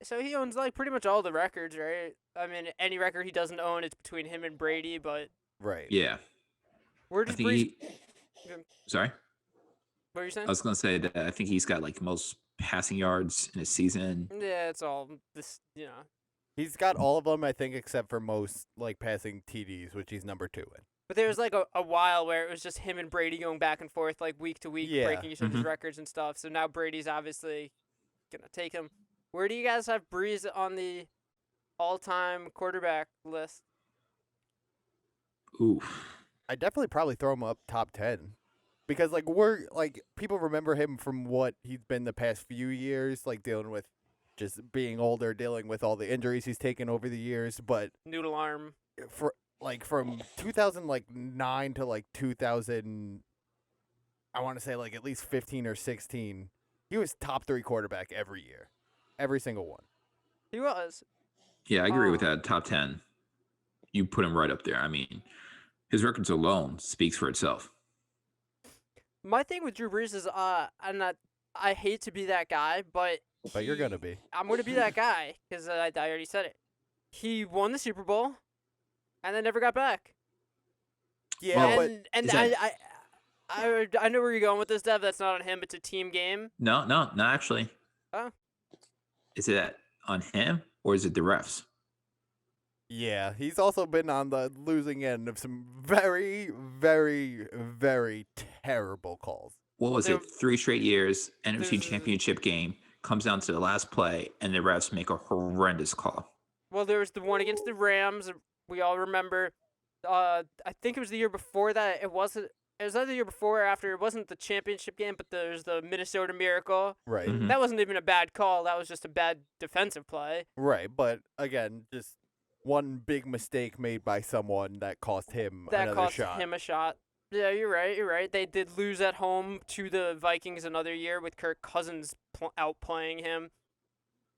So he owns like pretty much all the records, right? I mean, any record he doesn't own, it's between him and Brady. But Right. Yeah. where I does think Brees? Sorry? What are you saying? I was going to say that I think he's got like most passing yards in a season. Yeah, it's all this. He's got all of them, I think, except for most like passing TDs, which he's number 2 in. But there was like a while where it was just him and Brady going back and forth like week to week, Yeah. breaking each other's Mhm. records and stuff. So now Brady's obviously gonna take him. Where do you guys have Breeze on the all-time quarterback list? Ooh. I definitely probably throw him up top 10. Because people remember him from what he's been the past few years, like dealing with just being older, dealing with all the injuries he's taken over the years, but Noodle arm. from 2009 to 2000, I want to say at least 15 or 16, he was top 3 quarterback every year, every single one. He was. Yeah, I agree with that. Top 10. You put him right up there. I mean, his records alone speaks for itself. My thing with Drew Brees is I hate to be that guy, but But you're gonna be. I'm gonna be that guy because I already said it. He won the Super Bowl, and then never got back. Yeah, Well, but and is that- I know where you're going with this, Dev. That's not on him. It's a team game. No, actually. Oh. Is it on him or is it the refs? yeah, he's also been on the losing end of some very, very, very terrible calls. What was There- it? 3 straight years, NFC there's- Championship game, comes down to the last play, and the refs make a horrendous call. Well, there was the one against the Rams. We all remember. I think it was the year before that. It wasn't. it was either the year before or after. It wasn't the championship game, but there's the Minnesota Miracle. Right. Mhm. That wasn't even a bad call. That was just a bad defensive play. Right, but again, just one big mistake made by someone that cost him That another cost shot. him a shot. Yeah, you're right. You're right. They did lose at home to the Vikings another year with Kirk Cousins outplaying him.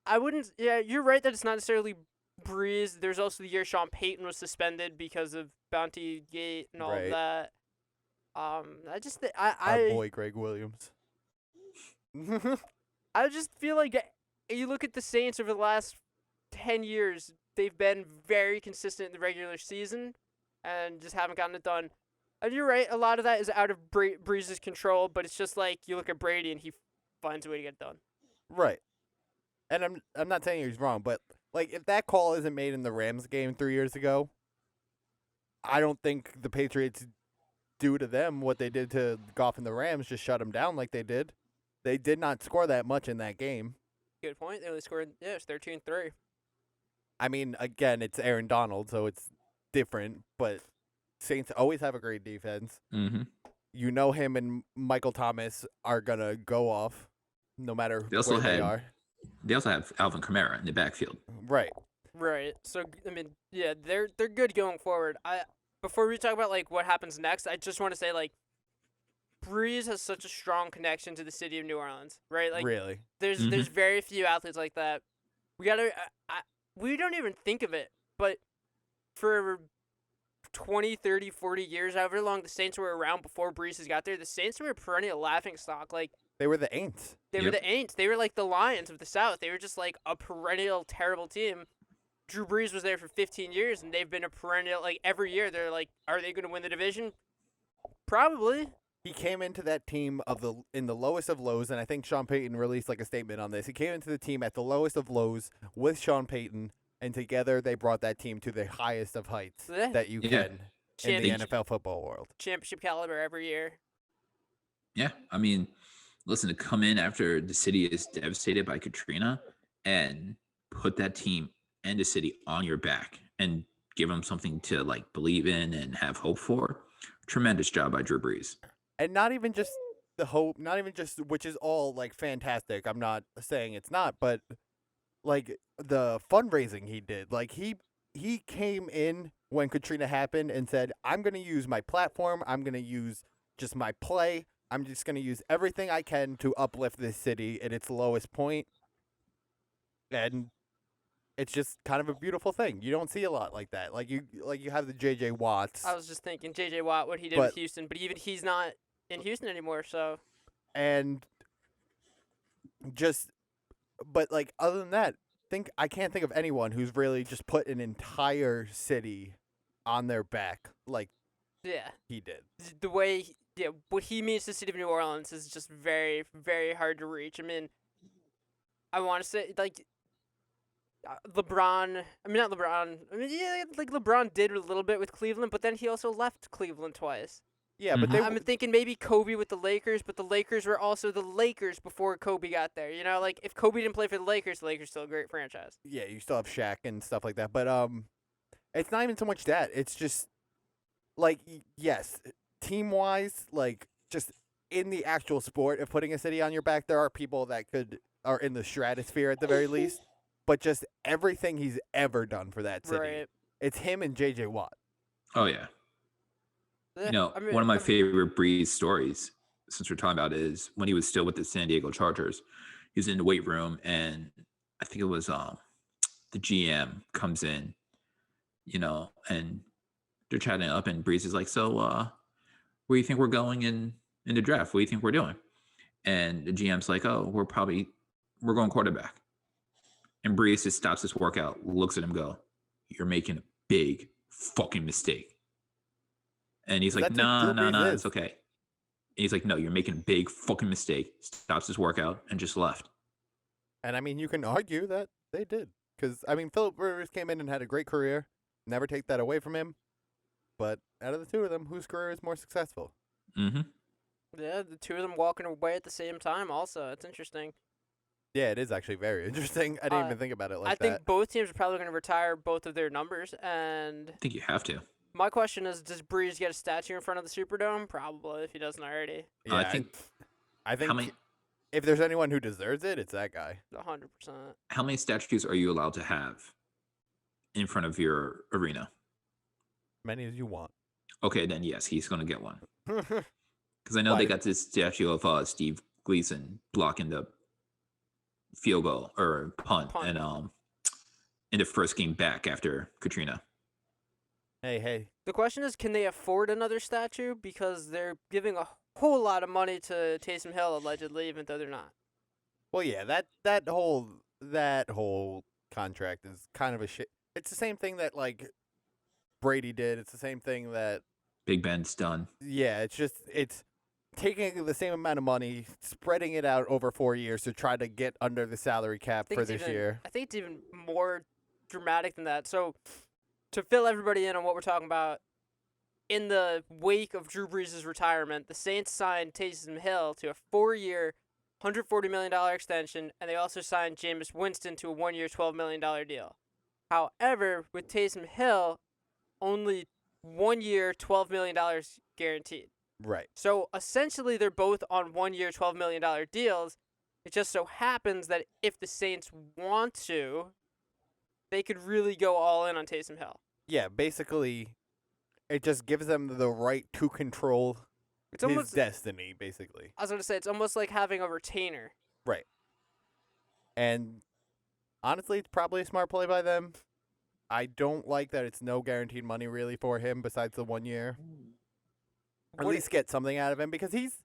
I wouldn't. Yeah, you're right that it's not necessarily Breeze. There's also the year Sean Payton was suspended because of Bounty Gate and all Right. of that. I just Our boy Greg Williams. I just feel like you look at the Saints over the last 10 years, they've been very consistent in the regular season and just haven't gotten it done. And you're right, a lot of that is out of Breeze's control, but it's just like you look at Brady and he finds a way to get it done. Right. And I'm not saying he's wrong, but like if that call isn't made in the Rams game 3 years ago, I don't think the Patriots do to them what they did to Goff and the Rams, just shut them down like they did. They did not score that much in that game. Good point. They only scored, it's 13-3. I mean, again, it's Aaron Donald, so it's different, but Saints always have a great defense. Mm-hmm. You know him and Michael Thomas are going to go off no matter They also where they had- are. They also have Alvin Kamara in the backfield. Right. Right. So I mean, yeah, they're good going forward. Before we talk about like what happens next, I just want to say like Breeze has such a strong connection to the city of New Orleans, right? Like Really. there's very few athletes like that. We we don't even think of it, but for 20, 30, 40 years, however long the Saints were around before Breeze has got there, the Saints were a perennial laughing stock. Like They were the Aints. they were Yep. the Aints. They were like the Lions of the South. They were just like a perennial terrible team. Drew Brees was there for 15 years, and they've been a perennial, like, every year. They're like, are they going to win the division? Probably. He came into that team in the lowest of lows, and I think Sean Payton released like a statement on this. He came into the team at the lowest of lows with Sean Payton, and together they brought that team to the highest of heights Yeah. that you Yeah. can in the Championship. NFL football world. Championship caliber every year. Yeah, I mean, listen, to come in after the city is devastated by Katrina and put that team and the city on your back and give them something to like believe in and have hope for. Tremendous job by Drew Brees. And not even just the hope, not even just, which is all like fantastic. I'm not saying it's not, but like the fundraising he did, like he came in when Katrina happened and said, I'm going to use my platform. I'm going to use just my play. I'm just going to use everything I can to uplift this city at its lowest point. And it's just kind of a beautiful thing. You don't see a lot like that. Like you have the J.J. Watts. I was just thinking J.J. Watt, what he did But- with Houston, but even he's not in Houston anymore, so. And just, but like other than that, I can't think of anyone who's really just put an entire city on their back like Yeah. he did. The way, what he means to the city of New Orleans is just very, very hard to reach. I mean, I want to say, like, LeBron, I mean, not LeBron, I mean, yeah, like LeBron did a little bit with Cleveland, but then he also left Cleveland twice. Yeah, but they I'm thinking maybe Kobe with the Lakers, but the Lakers were also the Lakers before Kobe got there. You know, like, if Kobe didn't play for the Lakers still a great franchise. yeah, you still have Shaq and stuff like that, but it's not even so much that. It's just like yes, team-wise, like just in the actual sport of putting a city on your back, there are people that are in the stratosphere at the very least, but just everything he's ever done for that city. Right. It's him and J.J. Watt. Oh, yeah. Yeah, You know, I mean, one of my favorite Breeze stories, since we're talking about it, is when he was still with the San Diego Chargers. He was in the weight room, and I think it was the GM comes in, you know, and they're chatting up, and Breeze is like, so where do you think we're going in the draft? What do you think we're doing? And the GM's like, oh, we're going quarterback. And Breeze just stops his workout, looks at him, go, you're making a big fucking mistake. And he's like, That's no, what Drew Brees is. it's okay. And he's like, no, you're making a big fucking mistake. Stops his workout and just left. And I mean, you can argue that they did. Because, I mean, Philip Rivers came in and had a great career. Never take that away from him. But out of the two of them, whose career is more successful? Mm-hmm. Yeah, the two of them walking away at the same time also. It's interesting. Yeah, it is actually very interesting. I didn't even think about it like I that. think both teams are probably going to retire both of their numbers, and I think you have to. My question is, does Breeze get a statue in front of the Superdome? Probably, if he doesn't already. Yeah, I think I think how many if there's anyone who deserves it, it's that guy. 100%. how many statues are you allowed to have in front of your arena? Many as you want. Okay, then yes, he's gonna get one. Because I know they Why? got this statue of Steve Gleason blocking the field goal or punt, Punt. and in the first game back after Katrina. Hey. The question is, can they afford another statue? Because they're giving a whole lot of money to Taysom Hill, allegedly, even though they're not. Well, yeah, that whole contract is kind of a shit. It's the same thing that like Brady did. It's the same thing that Big Ben's done. yeah. It's taking the same amount of money, spreading it out over 4 years to try to get under the salary cap for this year. I think it's even more dramatic than that. So, to fill everybody in on what we're talking about, in the wake of Drew Brees' retirement, the Saints signed Taysom Hill to a 4-year, $140 million extension, and they also signed Jameis Winston to a 1-year, $12 million deal. However, with Taysom Hill, only 1 year, $12 million guaranteed. Right. So essentially, they're both on 1 year, $12 million deals. It just so happens that if the Saints want to, they could really go all in on Taysom Hill. Yeah, basically, it just gives them the right to control It's his almost, destiny, basically. I was going to say, it's almost like having a retainer. Right. And honestly, it's probably a smart play by them. I don't like that it's no guaranteed money really for him besides the 1 year. Or at What- least get something out of him because he's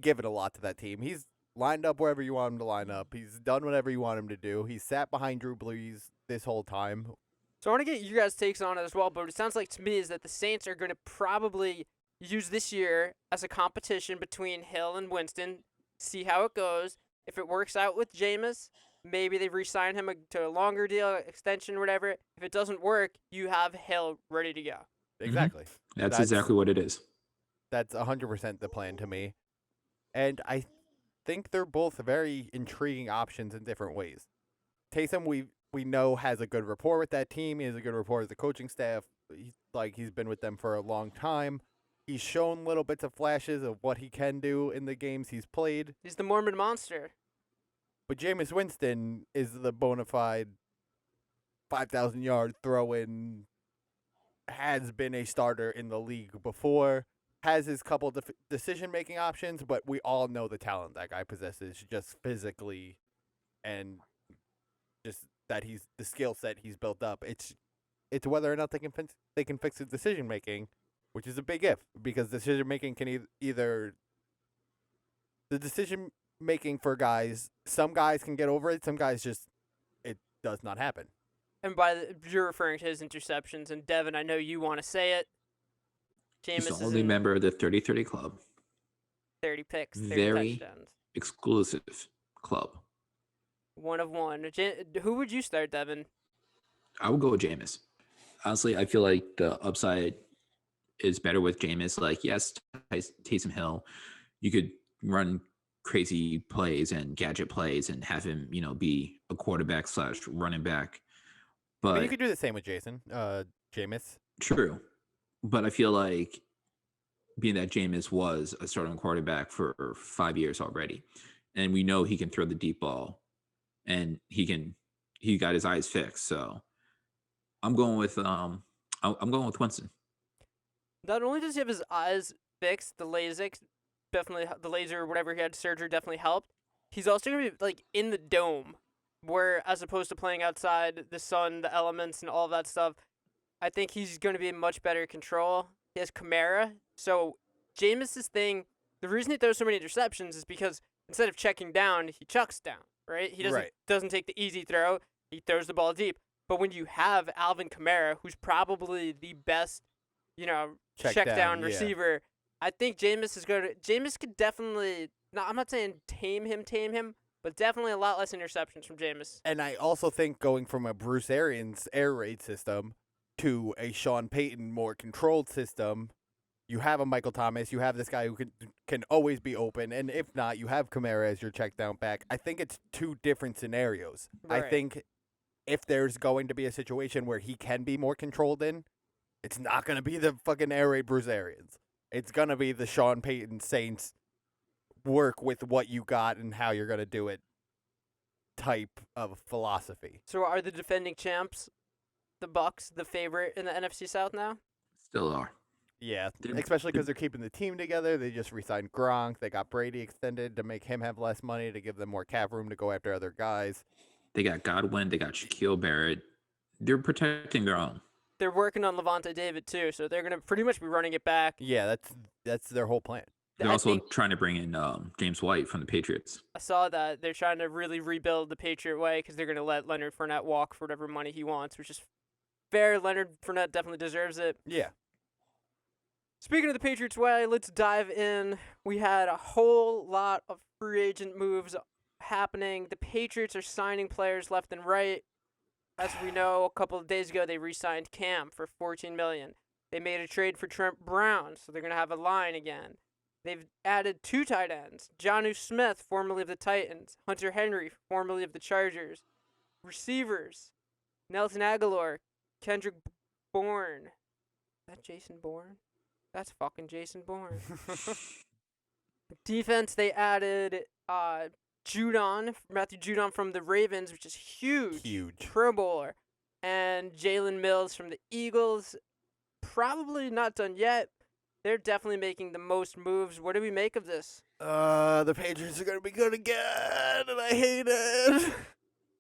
given a lot to that team. He's lined up wherever you want him to line up. He's done whatever you want him to do. He's sat behind Drew Brees this whole time. So I want to get you guys' takes on it as well, but what it sounds like to me is that the Saints are going to probably use this year as a competition between Hill and Winston, see how it goes. If it works out with Jameis, maybe they re-sign him to a longer deal, extension, whatever. If it doesn't work, you have Hill ready to go. Exactly. That's exactly what it is. That's 100% the plan to me. And I think they're both very intriguing options in different ways. Taysom, we know, has a good rapport with that team. He has a good rapport with the coaching staff. He's been with them for a long time. He's shown little bits of flashes of what he can do in the games he's played. He's the Mormon monster. But Jameis Winston is the bona fide 5,000-yard throw-in, has been a starter in the league before, has his couple decision-making options, but we all know the talent that guy possesses just physically and just that he's the skill set he's built up. It's whether or not they can fix his decision-making, which is a big if, because decision-making can either the decision-making for guys, some guys can get over it, some guys just, it does not happen. And you're referring to his interceptions. And Devin, I know you want to say it. He's Jameis the is only in member of the 30-30 club. 30 picks, 30 Very touchdowns. Exclusive club. One of one. Who would you start, Devin? I would go with Jameis. Honestly, I feel like the upside is better with Jameis. Like, yes, Taysom Hill, you could run crazy plays and gadget plays and have him, be a quarterback / running back. But you could do the same with Jameis. True. But I feel like being that Jameis was a starting quarterback for 5 years already, and we know he can throw the deep ball and he got his eyes fixed. So I'm going with Winston. Not only does he have his eyes fixed, the LASIK, definitely, the laser, whatever he had surgery definitely helped. He's also going to be like in the dome, where as opposed to playing outside, the sun, the elements, and all of that stuff, I think he's going to be in much better control. He has Kamara. So Jameis's thing, the reason he throws so many interceptions is because instead of checking down, he chucks down, right? He doesn't take the easy throw. He throws the ball deep. But when you have Alvin Kamara, who's probably the best, check down receiver, I think Jameis could definitely, I'm not saying tame him, but definitely a lot less interceptions from Jameis. And I also think going from a Bruce Arians air raid system to a Sean Payton more controlled system, you have a Michael Thomas, you have this guy who can always be open, and if not, you have Kamara as your check down back. I think it's two different scenarios. Right. I think if there's going to be a situation where he can be more controlled in, It's not going to be the fucking Air Raid Bruiserians. It's going to be the Sean Payton Saints work with what you got and how you're going to do it type of philosophy. So are the defending champs, the Bucks, the favorite in the NFC South now? Still are. Yeah, They're- especially because they're keeping the team together. They just re-signed Gronk. They got Brady extended to make him have less money, to give them more cap room to go after other guys. They got Godwin. They got Shaquille Barrett. They're protecting their own. They're working on Levante David too, so they're gonna pretty much be running it back. Yeah, that's their whole plan. They're I also think- trying to bring in James White from the Patriots. I saw that they're trying to really rebuild the Patriot way because they're gonna let Leonard Fournette walk for whatever money he wants, which is fair. Leonard Fournette definitely deserves it. Yeah. Speaking of the Patriots way, let's dive in. We had a whole lot of free agent moves happening. The Patriots are signing players left and right. As we know, a couple of days ago, they re-signed Cam for $14 million. They made a trade for Trent Brown, so they're going to have a line again. They've added 2 tight ends. Jonnu Smith, formerly of the Titans. Hunter Henry, formerly of the Chargers. Receivers. Nelson Aguilar. Kendrick Bourne. Is that Jason Bourne? That's fucking Jason Bourne. Defense, they added Matthew Judon from the Ravens, which is huge. Huge. Pro Bowler. And Jalen Mills from the Eagles. Probably not done yet. They're definitely making the most moves. What do we make of this? The Patriots are going to be good again, and I hate it.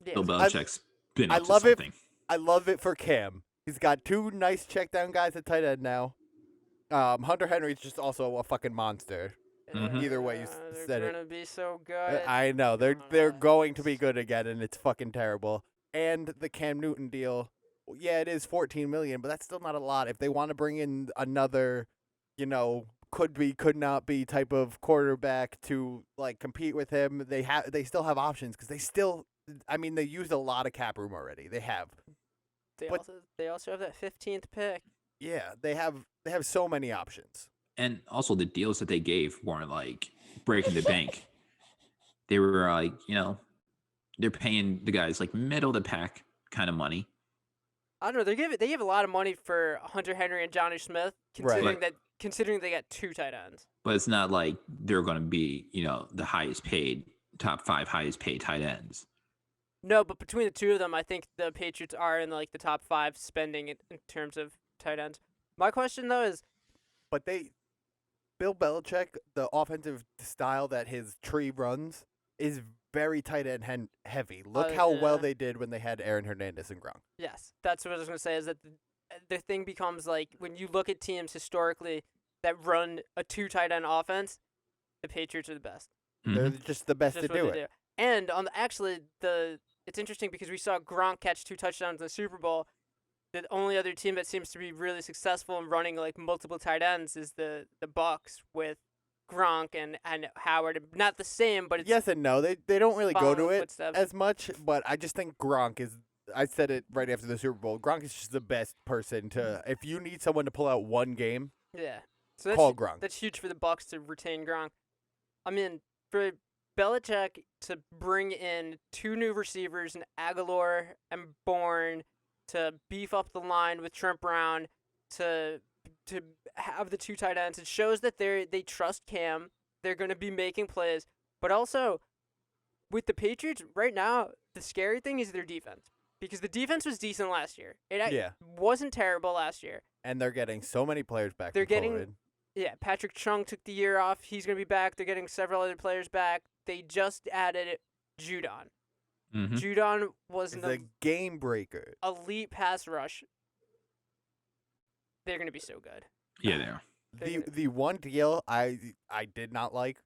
Yeah, Bill Belichick's been I up to love it. something. I love it for Cam. He's got 2 nice check down guys at tight end now. Hunter Henry's just also a fucking monster. Mhm. Either way you they're said it. gonna be so good. I know they're going to be good again, and it's fucking terrible. And the Cam Newton deal, yeah, it is $14 million, but that's still not a lot. If they want to bring in another, could be, could not be type of quarterback to like compete with him, they still have options because they used a lot of cap room already. They have, but- They also have that 15th pick. yeah, they have so many options. And also the deals that they gave weren't like breaking the bank. They were like, they're paying the guys like middle of the pack kind of money. I don't know. They give a lot of money for Hunter Henry and Jonnu Smith, Right. considering they got 2 tight ends. But it's not like they're going to be, the highest paid, top 5 highest paid tight ends. No, but between the 2 of them, I think the Patriots are in like the top 5 spending in terms of tight ends. My question though is, But Bill Belichick, the offensive style that his tree runs is very tight end heavy. Look how well yeah. they did when they had Aaron Hernandez and Gronk. yes, that's what I was gonna say. Is that the thing becomes like when you look at teams historically that run a 2 tight end offense, the Patriots are the best. They're Mhm. just the best Just to what do they it. And it's interesting because we saw Gronk catch 2 touchdowns in the Super Bowl. The only other team that seems to be really successful in running like multiple tight ends is the Bucks with Gronk and Howard. Not the same, but it's Yes and no. They don't really go to following it footsteps. as much, but I just think Gronk is. I said it right after the Super Bowl. Gronk is just the best person to. If you need someone to pull out one game, yeah. So call Gronk. That's huge for the Bucks to retain Gronk. I mean, for Belichick to bring in 2 new receivers, and Aguilar and Bourne, to beef up the line with Trent Brown, to have the 2 tight ends, it shows that they trust Cam. They're going to be making plays, but also with the Patriots right now, the scary thing is their defense because the defense was decent last year. It Yeah. wasn't terrible last year. And they're getting so many players back. They're from getting- COVID. Yeah, Patrick Chung took the year off. He's going to be back. They're getting several other players back. They just added Judon. Mhm. Judon was It's an a game breaker. elite pass rush. They're going to be so good. Yeah, they are. The one deal I did not like.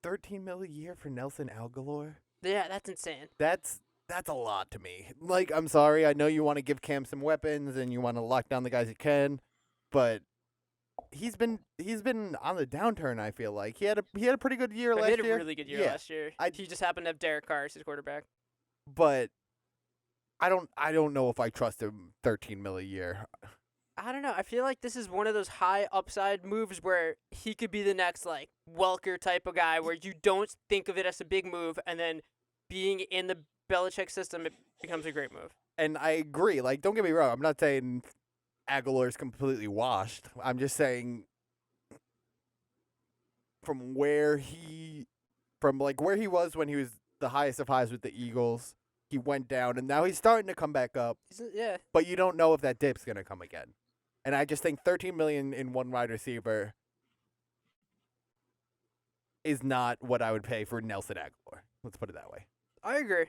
$13 million a year for Nelson Aguilar. Yeah, that's insane. That's a lot to me. Like, I'm sorry, I know you want to give Cam some weapons and you want to lock down the guys you can, but he's been on the downturn. I feel like he had a pretty good year But last they had year. a really good year Yeah, last year. I- He just happened to have Derek Carr as his quarterback. but I don't know if I trust him. $13 million a year. I don't know. I feel like this is one of those high upside moves where he could be the next like Welker type of guy where you don't think of it as a big move, and then being in the Belichick system, it becomes a great move. And I agree. Like, don't get me wrong. I'm not saying Aguilar's completely washed. I'm just saying from where he was when he was the highest of highs with the Eagles, he went down and now he's starting to come back up. Yeah. But you don't know if that dip's going to come again. And I just think $13 million in one wide receiver is not what I would pay for Nelson Aguilar. Let's put it that way. I agree,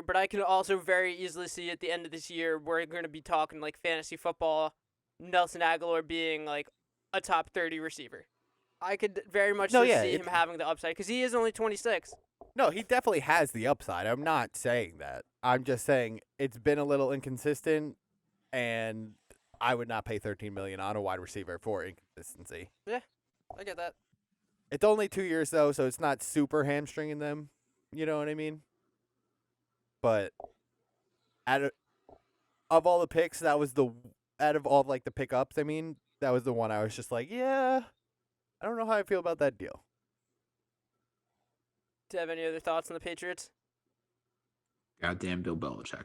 but I can also very easily see at the end of this year we're going to be talking like fantasy football, Nelson Aguilar being like a top 30 receiver. I could very much see him having the upside because he is only 26. No, he definitely has the upside. I'm not saying that. I'm just saying it's been a little inconsistent, and I would not pay $13 million on a wide receiver for inconsistency. Yeah, I get that. It's only 2 years though, so it's not super hamstringing them. You know what I mean? But of all the picks, out of all like the pickups, I mean, that was the one I was just like, yeah, I don't know how I feel about that deal. Do you have any other thoughts on the Patriots? Goddamn Bill Belichick.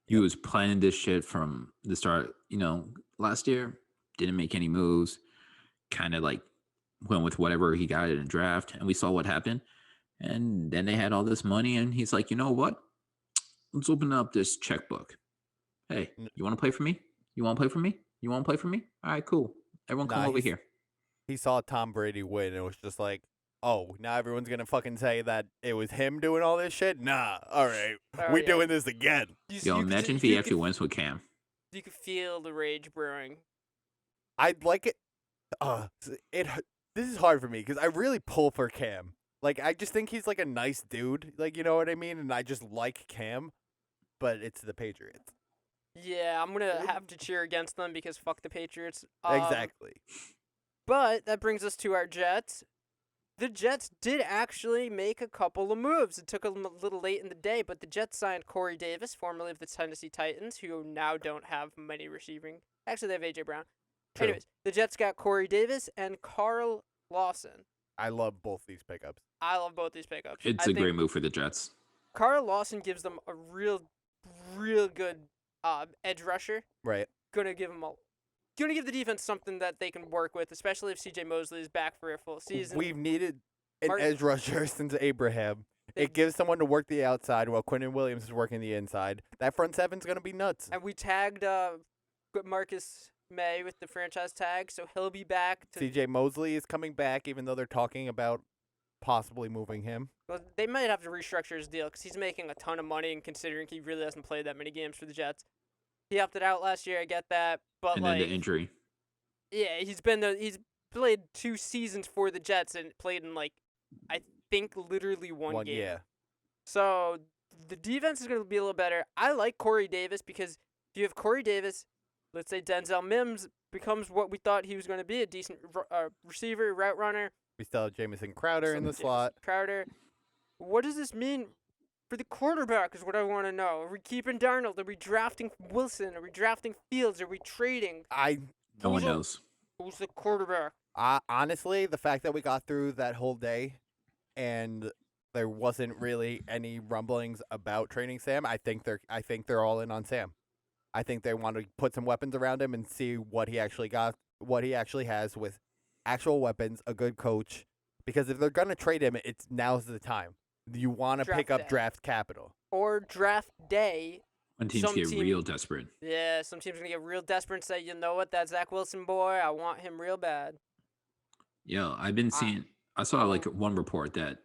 He was planning this shit from the start. Last year, didn't make any moves. Kind of like went with whatever he got in a draft, and we saw what happened. And then they had all this money, and he's like, you know what? Let's open up this checkbook. Hey, you want to play for me? You want to play for me? You want to play for me? All right, cool. Everyone come over here. He saw Tom Brady win, and it was just like, oh, now everyone's going to fucking say that it was him doing all this shit? Nah, all right. We're doing this again. Imagine if he actually wins with Cam. You could feel the rage brewing. I'd like it. This is hard for me because I really pull for Cam. Like, I just think he's like a nice dude. Like, you know what I mean? And I just like Cam, but it's the Patriots. Yeah, I'm going to have to cheer against them because fuck the Patriots. Exactly. But that brings us to our Jets. The Jets did actually make a couple of moves. It took a little late in the day, but the Jets signed Corey Davis, formerly of the Tennessee Titans, who now don't have many receiving. Actually, they have A.J. Brown. True. Anyways, the Jets got Corey Davis and Carl Lawson. I love both these pickups. I love both these pickups. It's a great move for the Jets. Carl Lawson gives them a real good edge rusher. Right. Gonna give the defense something that they can work with, especially if C.J. Mosley is back for a full season. We've needed an edge rusher since Abraham. It gives someone to work the outside while Quinton Williams is working the inside. That front seven's gonna be nuts. And we tagged Marcus May with the franchise tag, so he'll be back. C.J. Mosley is coming back, even though they're talking about possibly moving him. Well, they might have to restructure his deal because he's making a ton of money, and considering he really hasn't played that many games for the Jets. He opted out last year, I get that, but and then the injury. Yeah, he's played 2 seasons for the Jets and played in I think literally one game. Yeah. So the defense is going to be a little better. I like Corey Davis because if you have Corey Davis, let's say Denzel Mims becomes what we thought he was going to be, a decent receiver, route runner. We still have Jamison Crowder in the slot. Crowder. What does this mean for the quarterback is what I want to know. Are we keeping Darnold? Are we drafting Wilson? Are we drafting Fields? Are we trading? No one knows. Who's the quarterback? Honestly, the fact that we got through that whole day and there wasn't really any rumblings about trading Sam, I think they're all in on Sam. I think they want to put some weapons around him and see what he actually got, what he actually has with actual weapons, a good coach. Because if they're gonna trade him, now's the time. You want to pick up draft capital or draft day. When teams get real desperate. Yeah, some teams are gonna get real desperate and say, you know what, that Zach Wilson boy, I want him real bad. Yeah, I've been seeing. I saw one report that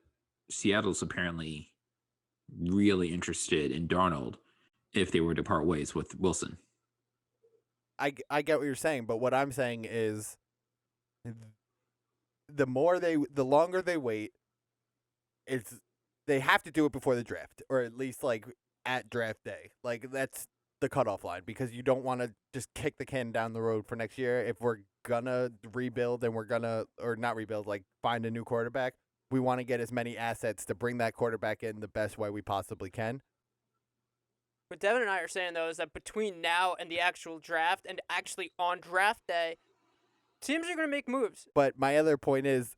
Seattle's apparently really interested in Darnold if they were to part ways with Wilson. I get what you're saying, but what I'm saying is the longer they wait, they have to do it before the draft, or at least at draft day. That's the cutoff line, because you don't want to just kick the can down the road for next year. If we're gonna rebuild and not rebuild, find a new quarterback, we want to get as many assets to bring that quarterback in the best way we possibly can. What Devin and I are saying, though, is that between now and the actual draft, and actually on draft day, teams are going to make moves. But my other point is,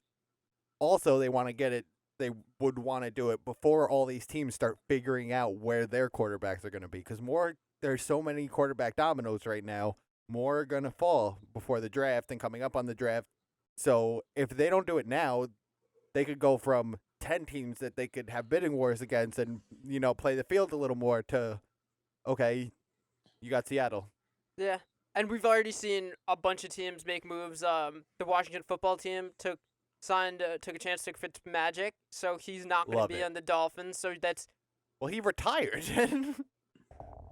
also they want to get it. They would want to do it before all these teams start figuring out where their quarterbacks are going to be, because there's so many quarterback dominoes right now. more are going to fall before the draft and coming up on the draft. So if they don't do it now, they could go from 10 teams that they could have bidding wars against and, play the field a little more to, okay, you got Seattle. Yeah. And we've already seen a bunch of teams make moves. The Washington football team took a chance, took Fitzmagic, so he's not going to be on the Dolphins. So that's... Well, he retired.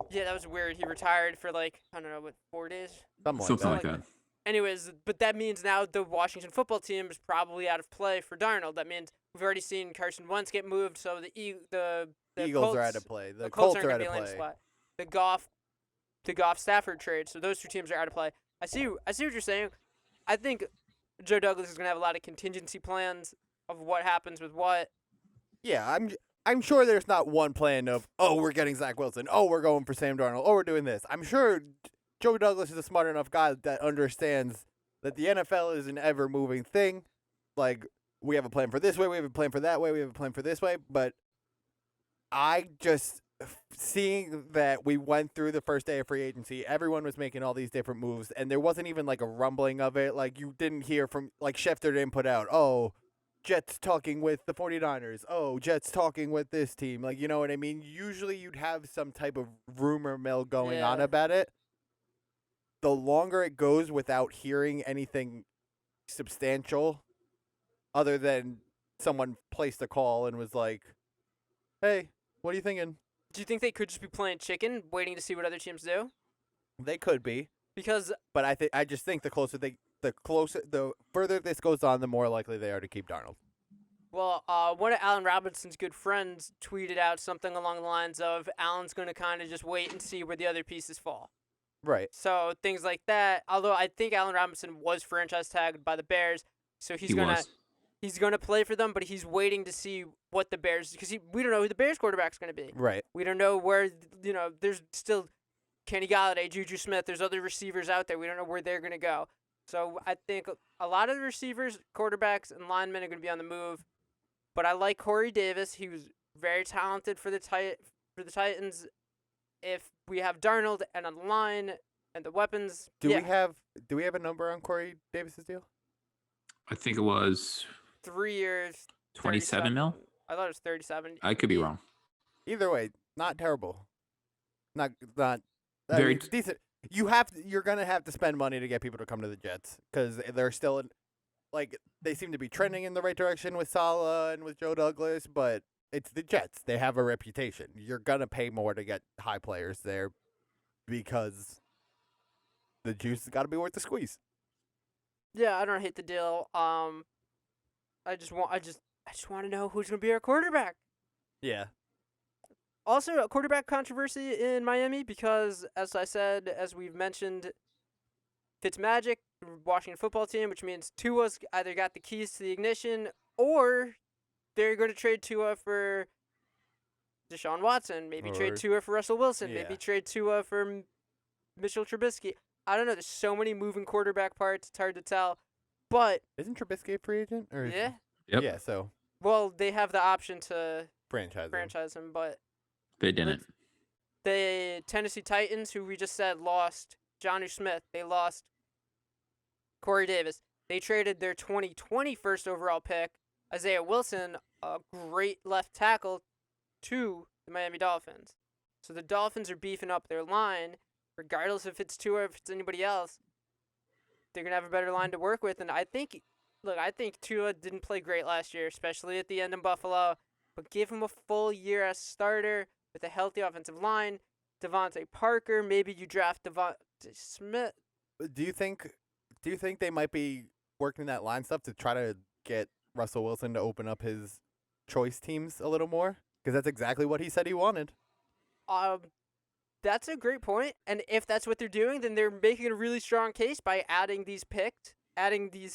Yeah, that was weird. He retired for 4 days? Something like that. Anyways, but that means now the Washington football team is probably out of play for Darnold. That means we've already seen Carson Wentz get moved, so the Eagles Colts, are out of play. The Colts Colts are out of landing play. spot. The Goff Stafford trade. So those two teams are out of play. I see what you're saying. I think Joe Douglas is going to have a lot of contingency plans of what happens with what. Yeah, I'm sure there's not one plan of, oh, we're getting Zach Wilson. Oh, we're going for Sam Darnold. Oh, we're doing this. I'm sure Joe Douglas is a smart enough guy that understands that the NFL is an ever-moving thing. Like, we have a plan for this way, we have a plan for that way, we have a plan for this way. But I just, seeing that we went through the first day of free agency, everyone was making all these different moves, and there wasn't even, a rumbling of it. Like, you didn't hear from, Schefter didn't put out, oh, Jets talking with the 49ers. Oh, Jets talking with this team. You know what I mean? Usually you'd have some type of rumor mill going on about it. The longer it goes without hearing anything substantial, other than someone placed a call and was like, hey, what are you thinking? Do you think they could just be playing chicken, waiting to see what other teams do? They could be. Because... But I just think the further this goes on, the more likely they are to keep Darnold. Well, one of Allen Robinson's good friends tweeted out something along the lines of Allen's going to kind of just wait and see where the other pieces fall. Right. So things like that. Although I think Allen Robinson was franchise tagged by the Bears, so he's gonna play for them, but he's waiting to see what the Bears, because we don't know who the Bears quarterback's going to be. Right. We don't know where, there's still Kenny Galladay, Juju Smith. There's other receivers out there. We don't know where they're going to go. So I think a lot of the receivers, quarterbacks, and linemen are going to be on the move. But I like Corey Davis. He was very talented for the Titans. If we have Darnold and a line and the weapons, do we have a number on Corey Davis's deal? I think it was 3 years, 27 mil. I thought it was 37. I could be wrong. Either way, not terrible. Not Very decent. You're gonna have to spend money to get people to come to the Jets because they're still they seem to be trending in the right direction with Saleh and with Joe Douglas, but it's the Jets. They have a reputation. You're gonna pay more to get high players there because the juice has got to be worth the squeeze. Yeah, I don't hate the deal. I just want to know who's gonna be our quarterback. Yeah. Also, a quarterback controversy in Miami because, as we've mentioned, Fitzmagic, Washington football team, which means Tua's either got the keys to the ignition or they're going to trade Tua for Deshaun Watson, maybe trade Tua for Russell Wilson, maybe trade Tua for Mitchell Trubisky. I don't know. There's so many moving quarterback parts. It's hard to tell. But isn't Trubisky a free agent? Or yeah. Yep. Yeah. So. Well, they have the option to franchise him, but they didn't. The Tennessee Titans, who we just said lost Jonnu Smith, they lost Corey Davis. They traded their 2020 first overall pick, Isaiah Wilson, a great left tackle, to the Miami Dolphins. So the Dolphins are beefing up their line, regardless if it's Tua or if it's anybody else. They're going to have a better line to work with. And I think Tua didn't play great last year, especially at the end in Buffalo. But give him a full year as starter with a healthy offensive line. Devontae Parker, maybe you draft Devontae Smith. Do you think they might be working that line stuff to try to get Russell Wilson to open up his choice teams a little more? Because that's exactly what he said he wanted. That's a great point. And if that's what they're doing, then they're making a really strong case by adding these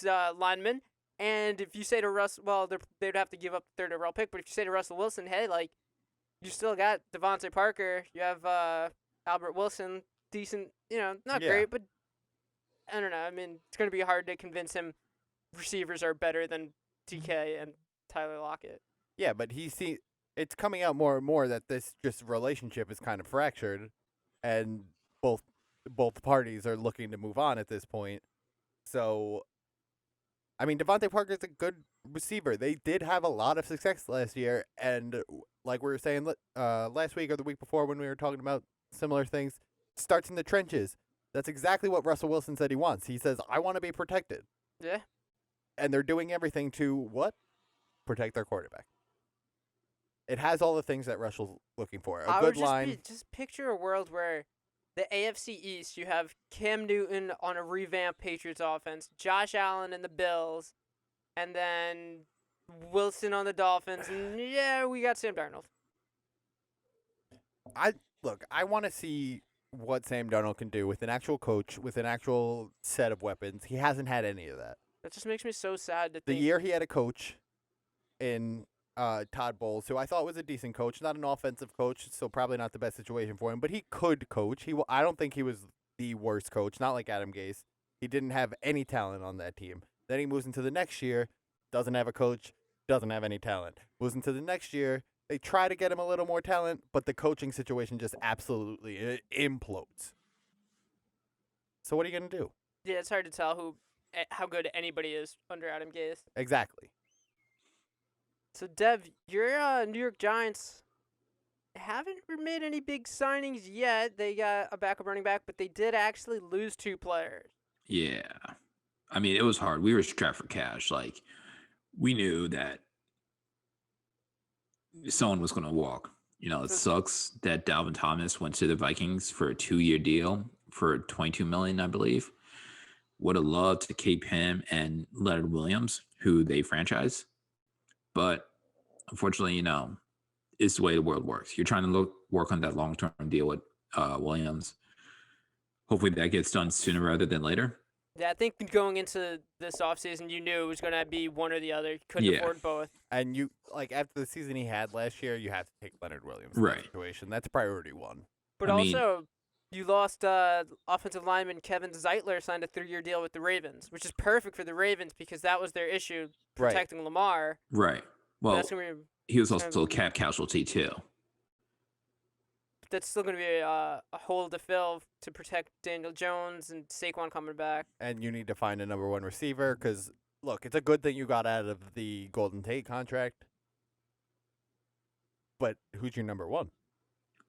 linemen. And if you say to Russ, well, they'd have to give up the third overall pick. But if you say to Russell Wilson, hey, you still got Devontae Parker, you have Albert Wilson, decent, not great, but I don't know. I mean, it's going to be hard to convince him receivers are better than DK and Tyler Lockett. Yeah, but it's coming out more and more that this just relationship is kind of fractured, and both both parties are looking to move on at this point. So, I mean, Devontae Parker's a good receiver. They did have a lot of success last year, and like we were saying last week or the week before when we were talking about similar things, starts in the trenches. That's exactly what Russell Wilson said he wants. He says, I want to be protected. Yeah. And they're doing everything to what? Protect their quarterback. It has all the things that Russell's looking for. A good line. Just picture a world where the AFC East, you have Cam Newton on a revamped Patriots offense, Josh Allen and the Bills, and then Wilson on the Dolphins, and yeah, we got Sam Darnold. I want to see what Sam Darnold can do with an actual coach, with an actual set of weapons. He hasn't had any of that. That just makes me so sad to The think. year he had a coach in Todd Bowles, who I thought was a decent coach, not an offensive coach, so probably not the best situation for him, but he could coach. I don't think he was the worst coach, not like Adam Gase. He didn't have any talent on that team. Then he moves into the next year, doesn't have a coach, doesn't have any talent. Moves into the next year, they try to get him a little more talent, but the coaching situation just absolutely implodes. So what are you going to do? Yeah, it's hard to tell how good anybody is under Adam Gase. Exactly. So, Dev, your New York Giants haven't made any big signings yet. They got a backup running back, but they did actually lose 2 players. Yeah. I mean, it was hard. We were strapped for cash. Like, we knew that someone was going to walk. You know, it sucks that Dalvin Thomas went to the Vikings for a 2-year deal for $22 million, I believe. Would have loved to keep him and Leonard Williams, who they franchise. But unfortunately, you know, it's the way the world works. You're trying to work on that long-term deal with Williams. Hopefully that gets done sooner rather than later. Yeah, I think going into this offseason, you knew it was going to be one or the other. You couldn't afford both. And you, like, after the season he had last year, you have to take Leonard Williams. Right. In that situation. That's priority one. But also, you lost offensive lineman Kevin Zeitler signed a 3-year deal with the Ravens, which is perfect for the Ravens because that was their issue, protecting Lamar. Right. Well, he was also a cap casualty, too. That's still going to be a hole to fill to protect Daniel Jones and Saquon coming back. And you need to find a number 1 receiver because, look, it's a good thing you got out of the Golden Tate contract. But who's your number 1?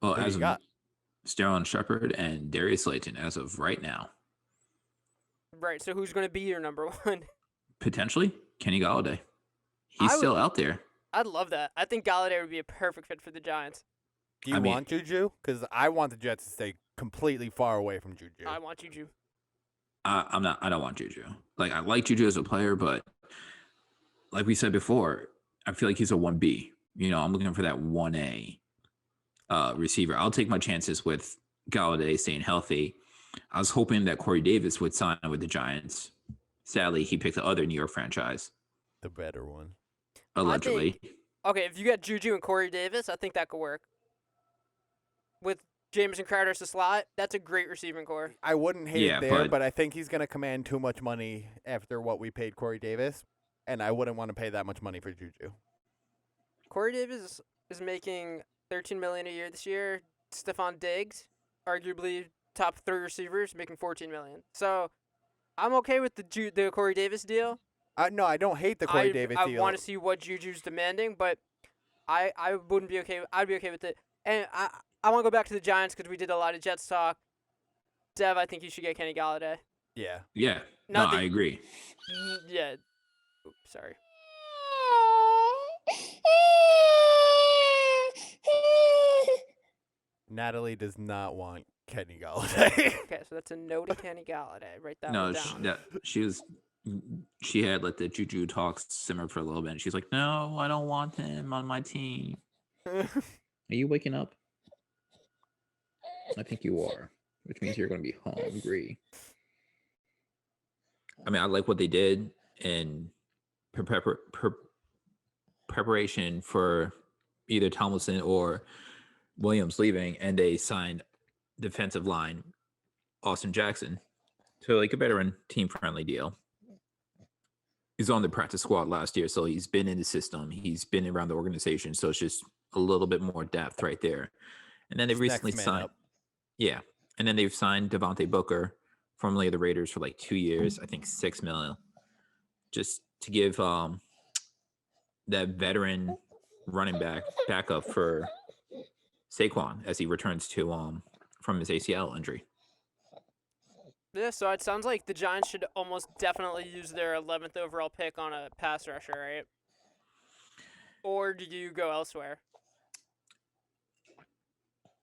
Well, as of Sterling Shepard and Darius Slayton as of right now. Right, so who's going to be your number 1? Potentially Kenny Golladay. He's still out there. I'd love that. I think Golladay would be a perfect fit for the Giants. Do you want Juju? Because I want the Jets to stay completely far away from Juju. I want Juju. I don't want Juju. Like, I like Juju as a player, but like we said before, I feel like he's a 1B. You know, I'm looking for that 1A receiver. I'll take my chances with Golladay staying healthy. I was hoping that Corey Davis would sign with the Giants. Sadly, he picked the other New York franchise. The better one. Allegedly. Okay, if you got Juju and Corey Davis, I think that could work. With Jameson Crowder as the slot, that's a great receiving core. I wouldn't hate it there, but I think he's going to command too much money after what we paid Corey Davis, and I wouldn't want to pay that much money for Juju. Corey Davis is making $13 million a year this year. Stephon Diggs, arguably top 3 receivers, making $14 million. So I'm okay with the Corey Davis deal. No, I don't hate the Corey Davis deal. I want to see what Juju's demanding, but I wouldn't be okay. I'd be okay with it. And I want to go back to the Giants because we did a lot of Jets talk. Dev, I think you should get Kenny Golladay. Yeah. Yeah. No, I agree. Yeah. Oops, sorry. Natalie does not want Kenny Golladay. Okay, so that's a no to Kenny Golladay. Write that one down. She had let the Juju talks simmer for a little bit. And she's like, no, I don't want him on my team. Are you waking up? I think you are, which means you're going to be hungry. I mean, I like what they did in preparation for either Tomlinson or Williams leaving, and they signed defensive line Austin Jackson to like a veteran team-friendly deal. He's on the practice squad last year, so he's been in the system. He's been around the organization, so it's just a little bit more depth right there. And then they recently signed. Yeah. And then they've signed Devontae Booker, formerly of the Raiders, for like 2 years. I think $6 million, just to give that veteran running backup for Saquon as he returns to from his ACL injury. Yeah, so it sounds like the Giants should almost definitely use their 11th overall pick on a pass rusher, right? Or do you go elsewhere?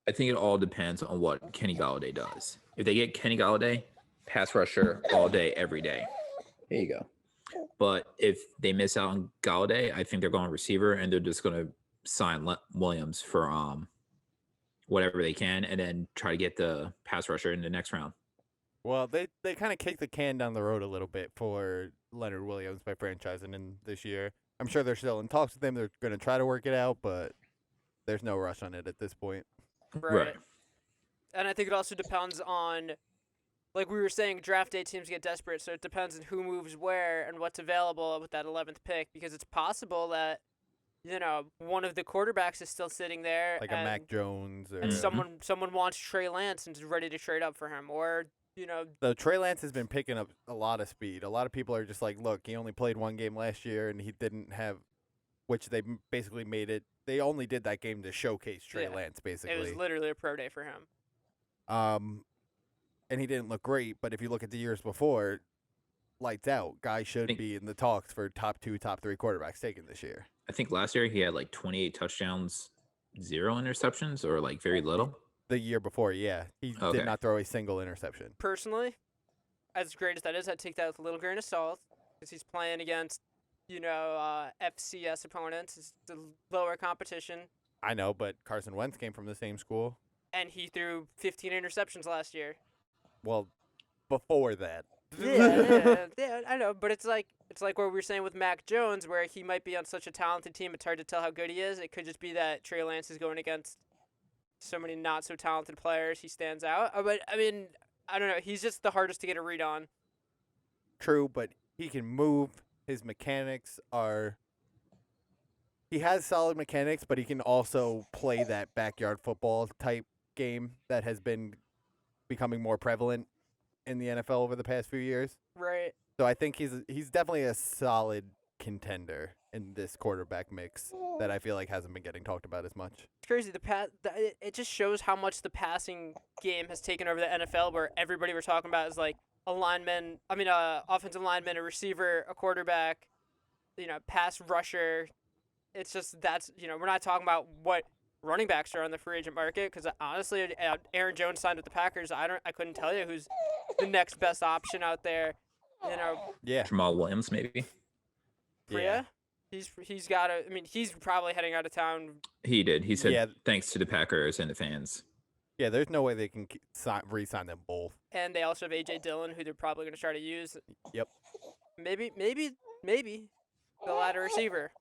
I think it all depends on what Kenny Galladay does. If they get Kenny Galladay, pass rusher all day, every day. There you go. But if they miss out on Galladay, I think they're going receiver, and they're just going to sign Williams for whatever they can, and then try to get the pass rusher in the next round. Well, they kind of kicked the can down the road a little bit for Leonard Williams by franchising him this year. I'm sure they're still in talks with him. They're going to try to work it out, but there's no rush on it at this point. Right. And I think it also depends on, like we were saying, draft day teams get desperate, so it depends on who moves where and what's available with that 11th pick, because it's possible that, one of the quarterbacks is still sitting there. Like a Mac Jones. Or and someone wants Trey Lance and is ready to trade up for him, or So Trey Lance has been picking up a lot of speed. A lot of people are just like, look, he only played one game last year, and he didn't have, which they basically made it. They only did that game to showcase Trey Lance, basically. It was literally a pro day for him. And he didn't look great, but if you look at the years before, lights out. Guy should be in the talks for top 2, top 3 quarterbacks taken this year. I think last year he had like 28 touchdowns, 0 interceptions, or like very little. The year before, yeah. He did not throw a single interception. Personally, as great as that is, I'd take that with a little grain of salt, because he's playing against, FCS opponents. It's the lower competition. I know, but Carson Wentz came from the same school. And he threw 15 interceptions last year. Well, before that. Yeah, I know, but it's like what we were saying with Mac Jones, where he might be on such a talented team, it's hard to tell how good he is. It could just be that Trey Lance is going against so many not so talented players. He stands out. But I mean, I don't know. He's just the hardest to get a read on. True, but he can move. His mechanics are. He has solid mechanics, but he can also play that backyard football type game that has been becoming more prevalent in the NFL over the past few years. Right. So I think he's definitely a solid contender in this quarterback mix that I feel like hasn't been getting talked about as much. It's crazy. It just shows how much the passing game has taken over the NFL, where everybody we're talking about is like offensive lineman, a receiver, a quarterback, pass rusher. It's just we're not talking about what running backs are on the free agent market, because honestly, Aaron Jones signed with the Packers. I couldn't tell you who's the next best option out there. Yeah, Jamal Williams maybe. Yeah. He's got to. I mean, he's probably heading out of town. He did. He said thanks to the Packers and the fans. Yeah, there's no way they can re-sign them both. And they also have A.J. Dillon, who they're probably going to try to use. Yep. Maybe they'll add a receiver.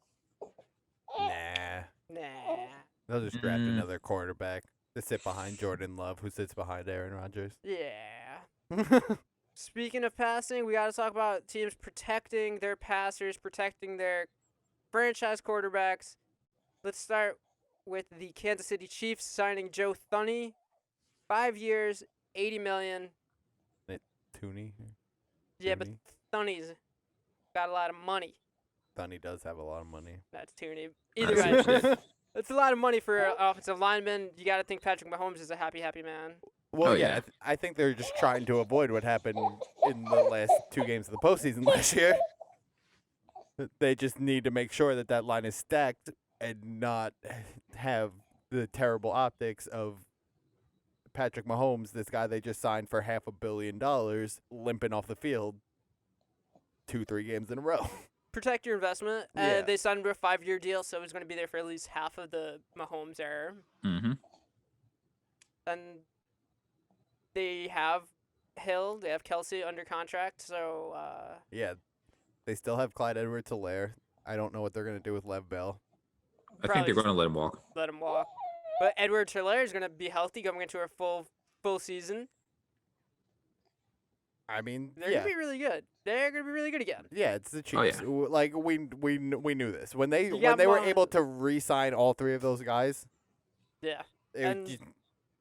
Nah. They'll just draft another quarterback to sit behind Jordan Love, who sits behind Aaron Rodgers. Yeah. Speaking of passing, we got to talk about teams protecting their passers, protecting their franchise quarterbacks. Let's start with the Kansas City Chiefs signing Joe Thuney. 5 years, $80 million. Tooney? Yeah, but Thuney's got a lot of money. Thuney does have a lot of money. That's Tooney. Either way, it's a lot of money for an offensive lineman. You got to think Patrick Mahomes is a happy man. Well, yeah, I think they're just trying to avoid what happened in the last 2 games of the postseason last year. They just need to make sure that line is stacked and not have the terrible optics of Patrick Mahomes, this guy they just signed for $500 million, limping off the field 2-3 games in a row. Protect your investment. Yeah. They signed him to a 5-year deal, so he's going to be there for at least half of the Mahomes era. Mm-hmm. And they have Hill, they have Kelsey under contract, so... Yeah, they still have Clyde Edwards-Helaire. I don't know what they're going to do with Lev Bell. I think they're going to let him walk. Let him walk. But Edwards-Helaire is going to be healthy going into a full season. I mean, they're going to be really good. They're going to be really good again. Yeah, it's the Chiefs. Oh, yeah. Like we knew this when they were able to re-sign all 3 of those guys. Yeah.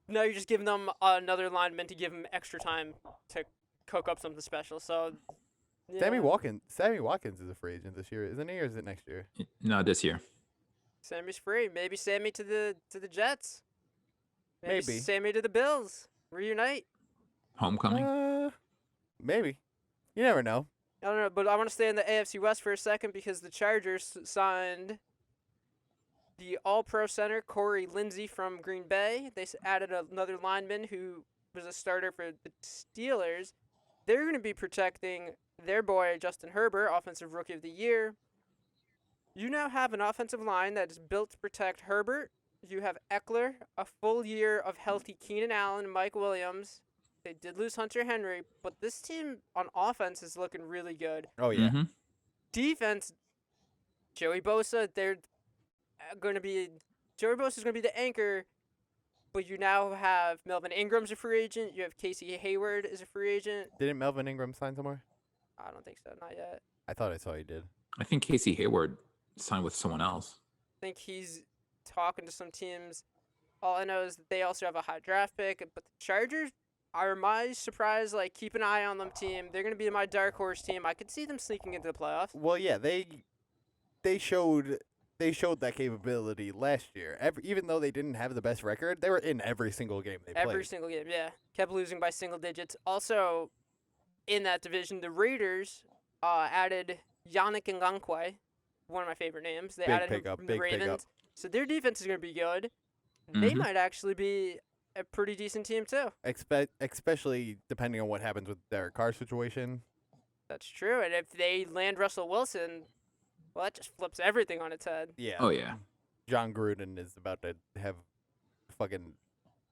now you're just giving them another lineman to give them extra time to cook up something special. So, yeah. Sammy Watkins is a free agent this year, isn't he, or is it next year? No, this year. Sammy's free. Maybe Sammy to the Jets. Maybe. Sammy to the Bills. Reunite. Homecoming. Maybe. You never know. I don't know, but I want to stay in the AFC West for a second because the Chargers signed the All-Pro center Corey Lindsey from Green Bay. They added another lineman who was a starter for the Steelers. They're going to be protecting their boy Justin Herbert, Offensive Rookie of the Year. You now have an offensive line that is built to protect Herbert. You have Eckler, a full year of healthy Keenan Allen, and Mike Williams. They did lose Hunter Henry, but this team on offense is looking really good. Oh, yeah. Mm-hmm. Defense, Joey Bosa, Joey Bosa is going to be the anchor, but you now have Melvin Ingram's a free agent. You have Casey Hayward is a free agent. Didn't Melvin Ingram sign somewhere? I don't think so, not yet. I thought I saw he did. I think Casey Hayward signed with someone else. I think he's talking to some teams. All I know is that they also have a high draft pick, but the Chargers are my surprise. Like, keep an eye on them team. They're going to be my dark horse team. I could see them sneaking into the playoffs. Well, yeah, they showed that capability last year. Even though they didn't have the best record, they were in every single game they played. Every single game, yeah. Kept losing by single digits. Also, in that division, the Raiders added Yannick Ngakoue, one of my favorite names. They added him from the Ravens. So their defense is going to be good. They might actually be a pretty decent team, too. Especially depending on what happens with their car situation. That's true. And if they land Russell Wilson, well, that just flips everything on its head. Yeah. Oh, yeah. John Gruden is about to have fucking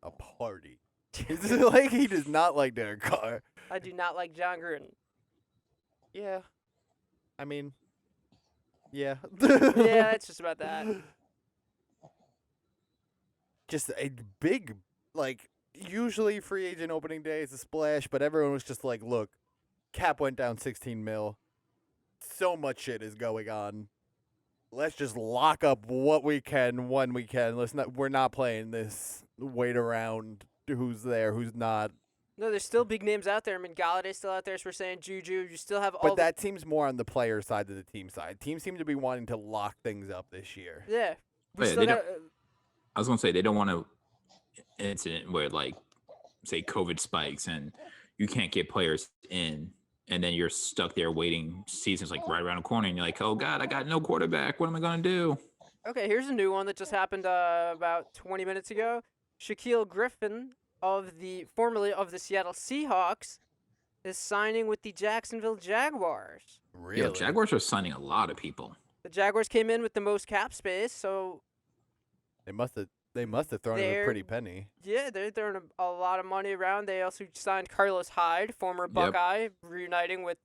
a party. It's like he does not like Derek Carr. I do not like John Gruden. Yeah. I mean, yeah. Yeah, it's just about that. Just a big, like, usually free agent opening day is a splash, but everyone was just like, look, cap went down 16 mil. So much shit is going on. Let's just lock up what we can when we can. We're not playing this wait around who's there, who's not. No, there's still big names out there. I mean, Galladay's still out there, as we're saying. Juju, you still have all. But that seems more on the player side than the team side. Teams seem to be wanting to lock things up this year. Yeah. Oh, yeah, I was going to say, they don't want an incident where, like, say, COVID spikes and you can't get players in, and then you're stuck there waiting. Season's, like, right around the corner, and you're like, oh, God, I got no quarterback. What am I going to do? Okay, here's a new one that just happened about 20 minutes ago. Shaquille Griffin, formerly of the Seattle Seahawks, is signing with the Jacksonville Jaguars. Really? Yeah, Jaguars are signing a lot of people. The Jaguars came in with the most cap space, so They must have thrown in a pretty penny. yeah, they're throwing a lot of money around. They also signed Carlos Hyde, former Buckeye, reuniting with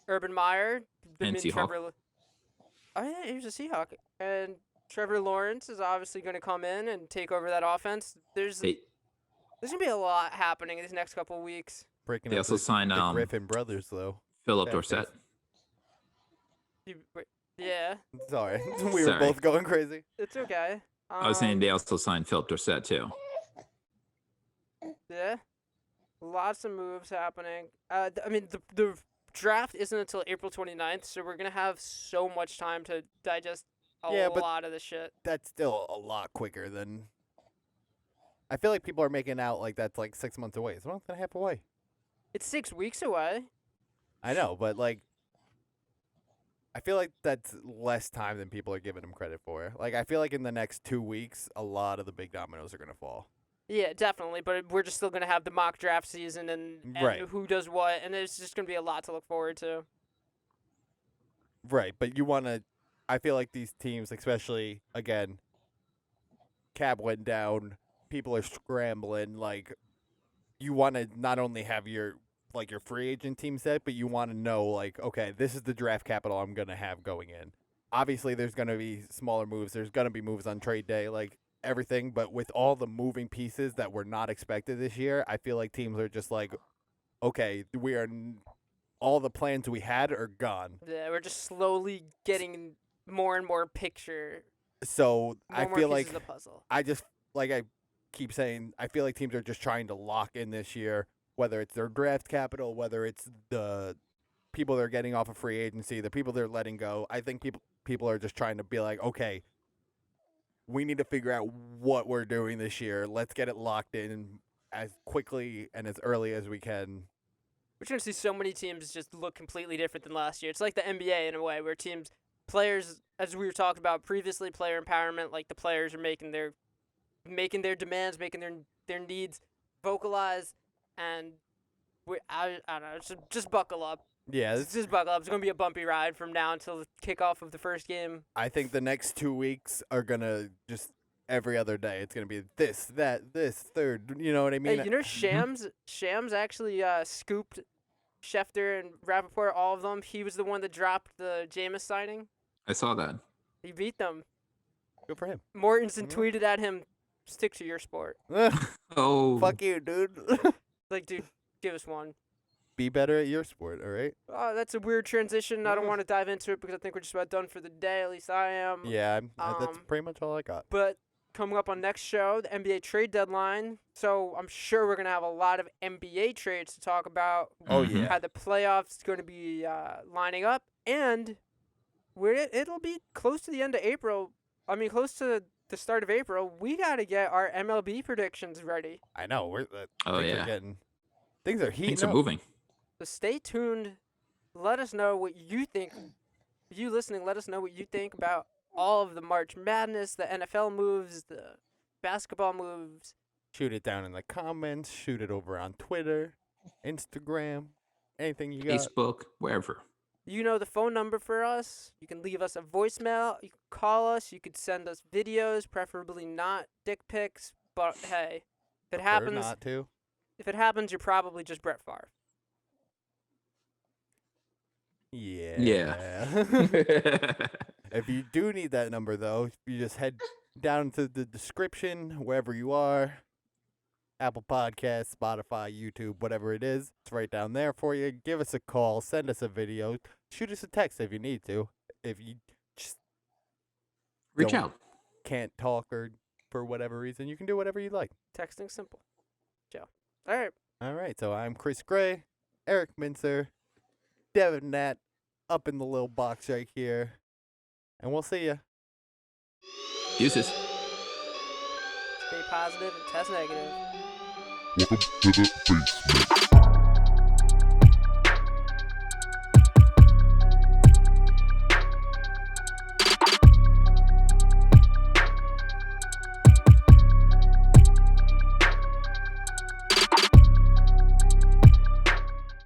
Urban Meyer. And Seahawk. Oh, yeah, he was a Seahawk. And Trevor Lawrence is obviously going to come in and take over that offense. There's going to be a lot happening in these next couple of weeks. Breaking They up also signed the Griffin brothers, though. Philip Sad Dorsett. Yeah, Sorry. We were Sorry. both going crazy. it's okay. I was saying they also signed Philip Dorsett, too. Yeah, lots of moves happening. I mean, the draft isn't until April 29th, so we're going to have so much time to digest a lot of the shit. That's still a lot quicker than. I feel like people are making out like that's like 6 months away. It's a month and a half away. It's 6 weeks away. I know, but like, I feel like that's less time than people are giving them credit for. Like, I feel like in the next 2 weeks, a lot of the big dominoes are going to fall. Yeah, definitely, but we're just still going to have the mock draft season and Right. who does what, and there's just going to be a lot to look forward to. Right, but you want to. I feel like these teams, especially, again, cap went down, people are scrambling. Like, you want to not only have your free agent team set, but you want to know, like, okay, this is the draft capital I'm going to have going in. Obviously, there's going to be smaller moves. There's going to be moves on trade day, like everything. But with all the moving pieces that were not expected this year, I feel like teams are just like, okay, all the plans we had are gone. Yeah, we're just slowly getting more and more picture. So I More feel pieces like of the puzzle. I just, like I keep saying, I feel like teams are just trying to lock in this year, whether it's their draft capital, whether it's the people they're getting off of free agency, the people they're letting go. I think people are just trying to be like, okay, we need to figure out what we're doing this year. Let's get it locked in as quickly and as early as we can. We're going to see so many teams just look completely different than last year. It's like the NBA in a way, where players, as we were talking about previously, player empowerment, like the players are making their demands, making their needs vocalized, and I don't know, just buckle up. Yeah, Just buckle up. It's going to be a bumpy ride from now until the kickoff of the first game. I think the next 2 weeks are going to just every other day. It's going to be this, that, this, third. You know what I mean? Hey, you know Shams actually scooped Schefter and Rappaport, all of them. He was the one that dropped the Jameis signing. I saw that. He beat them. Good for him. Mortensen tweeted at him, "Stick to your sport." Oh, Fuck you, dude. Like, dude, give us one. Be better at your sport, all right? Oh, that's a weird transition. I don't want to dive into it because I think we're just about done for the day. At least I am. Yeah, that's pretty much all I got. But coming up on next show, the NBA trade deadline. So I'm sure we're going to have a lot of NBA trades to talk about. Oh, yeah. How the playoffs going to be lining up. And it'll be close to the end of April. I mean, close to the start of April. We got to get our MLB predictions ready. I know. Things are heating things are up. moving. So stay tuned. Let us know what you think. You listening, let us know what you think about all of the March Madness, the NFL moves, the basketball moves. Shoot it down in the comments. Shoot it over on Twitter, Instagram, anything you got. Facebook, wherever. You know the phone number for us. You can leave us a voicemail. You can call us. You could send us videos, preferably not dick pics. But hey, if it happens, not to. If it happens, you're probably just Brett Favre. Yeah. Yeah. If you do need that number, though, you just head down to the description, wherever you are. Apple Podcasts, Spotify, YouTube, whatever it is. It's right down there for you. Give us a call. Send us a video. Shoot us a text if you need to. If you just Reach out. can't talk or for whatever reason, you can do whatever you like. Texting simple. Joe. All right. All right, so I'm Chris Gray, Eric Mincer, Devin Nat, up in the little box right here. And we'll see ya. Deuces. Stay positive and test negative. Welcome to the basement.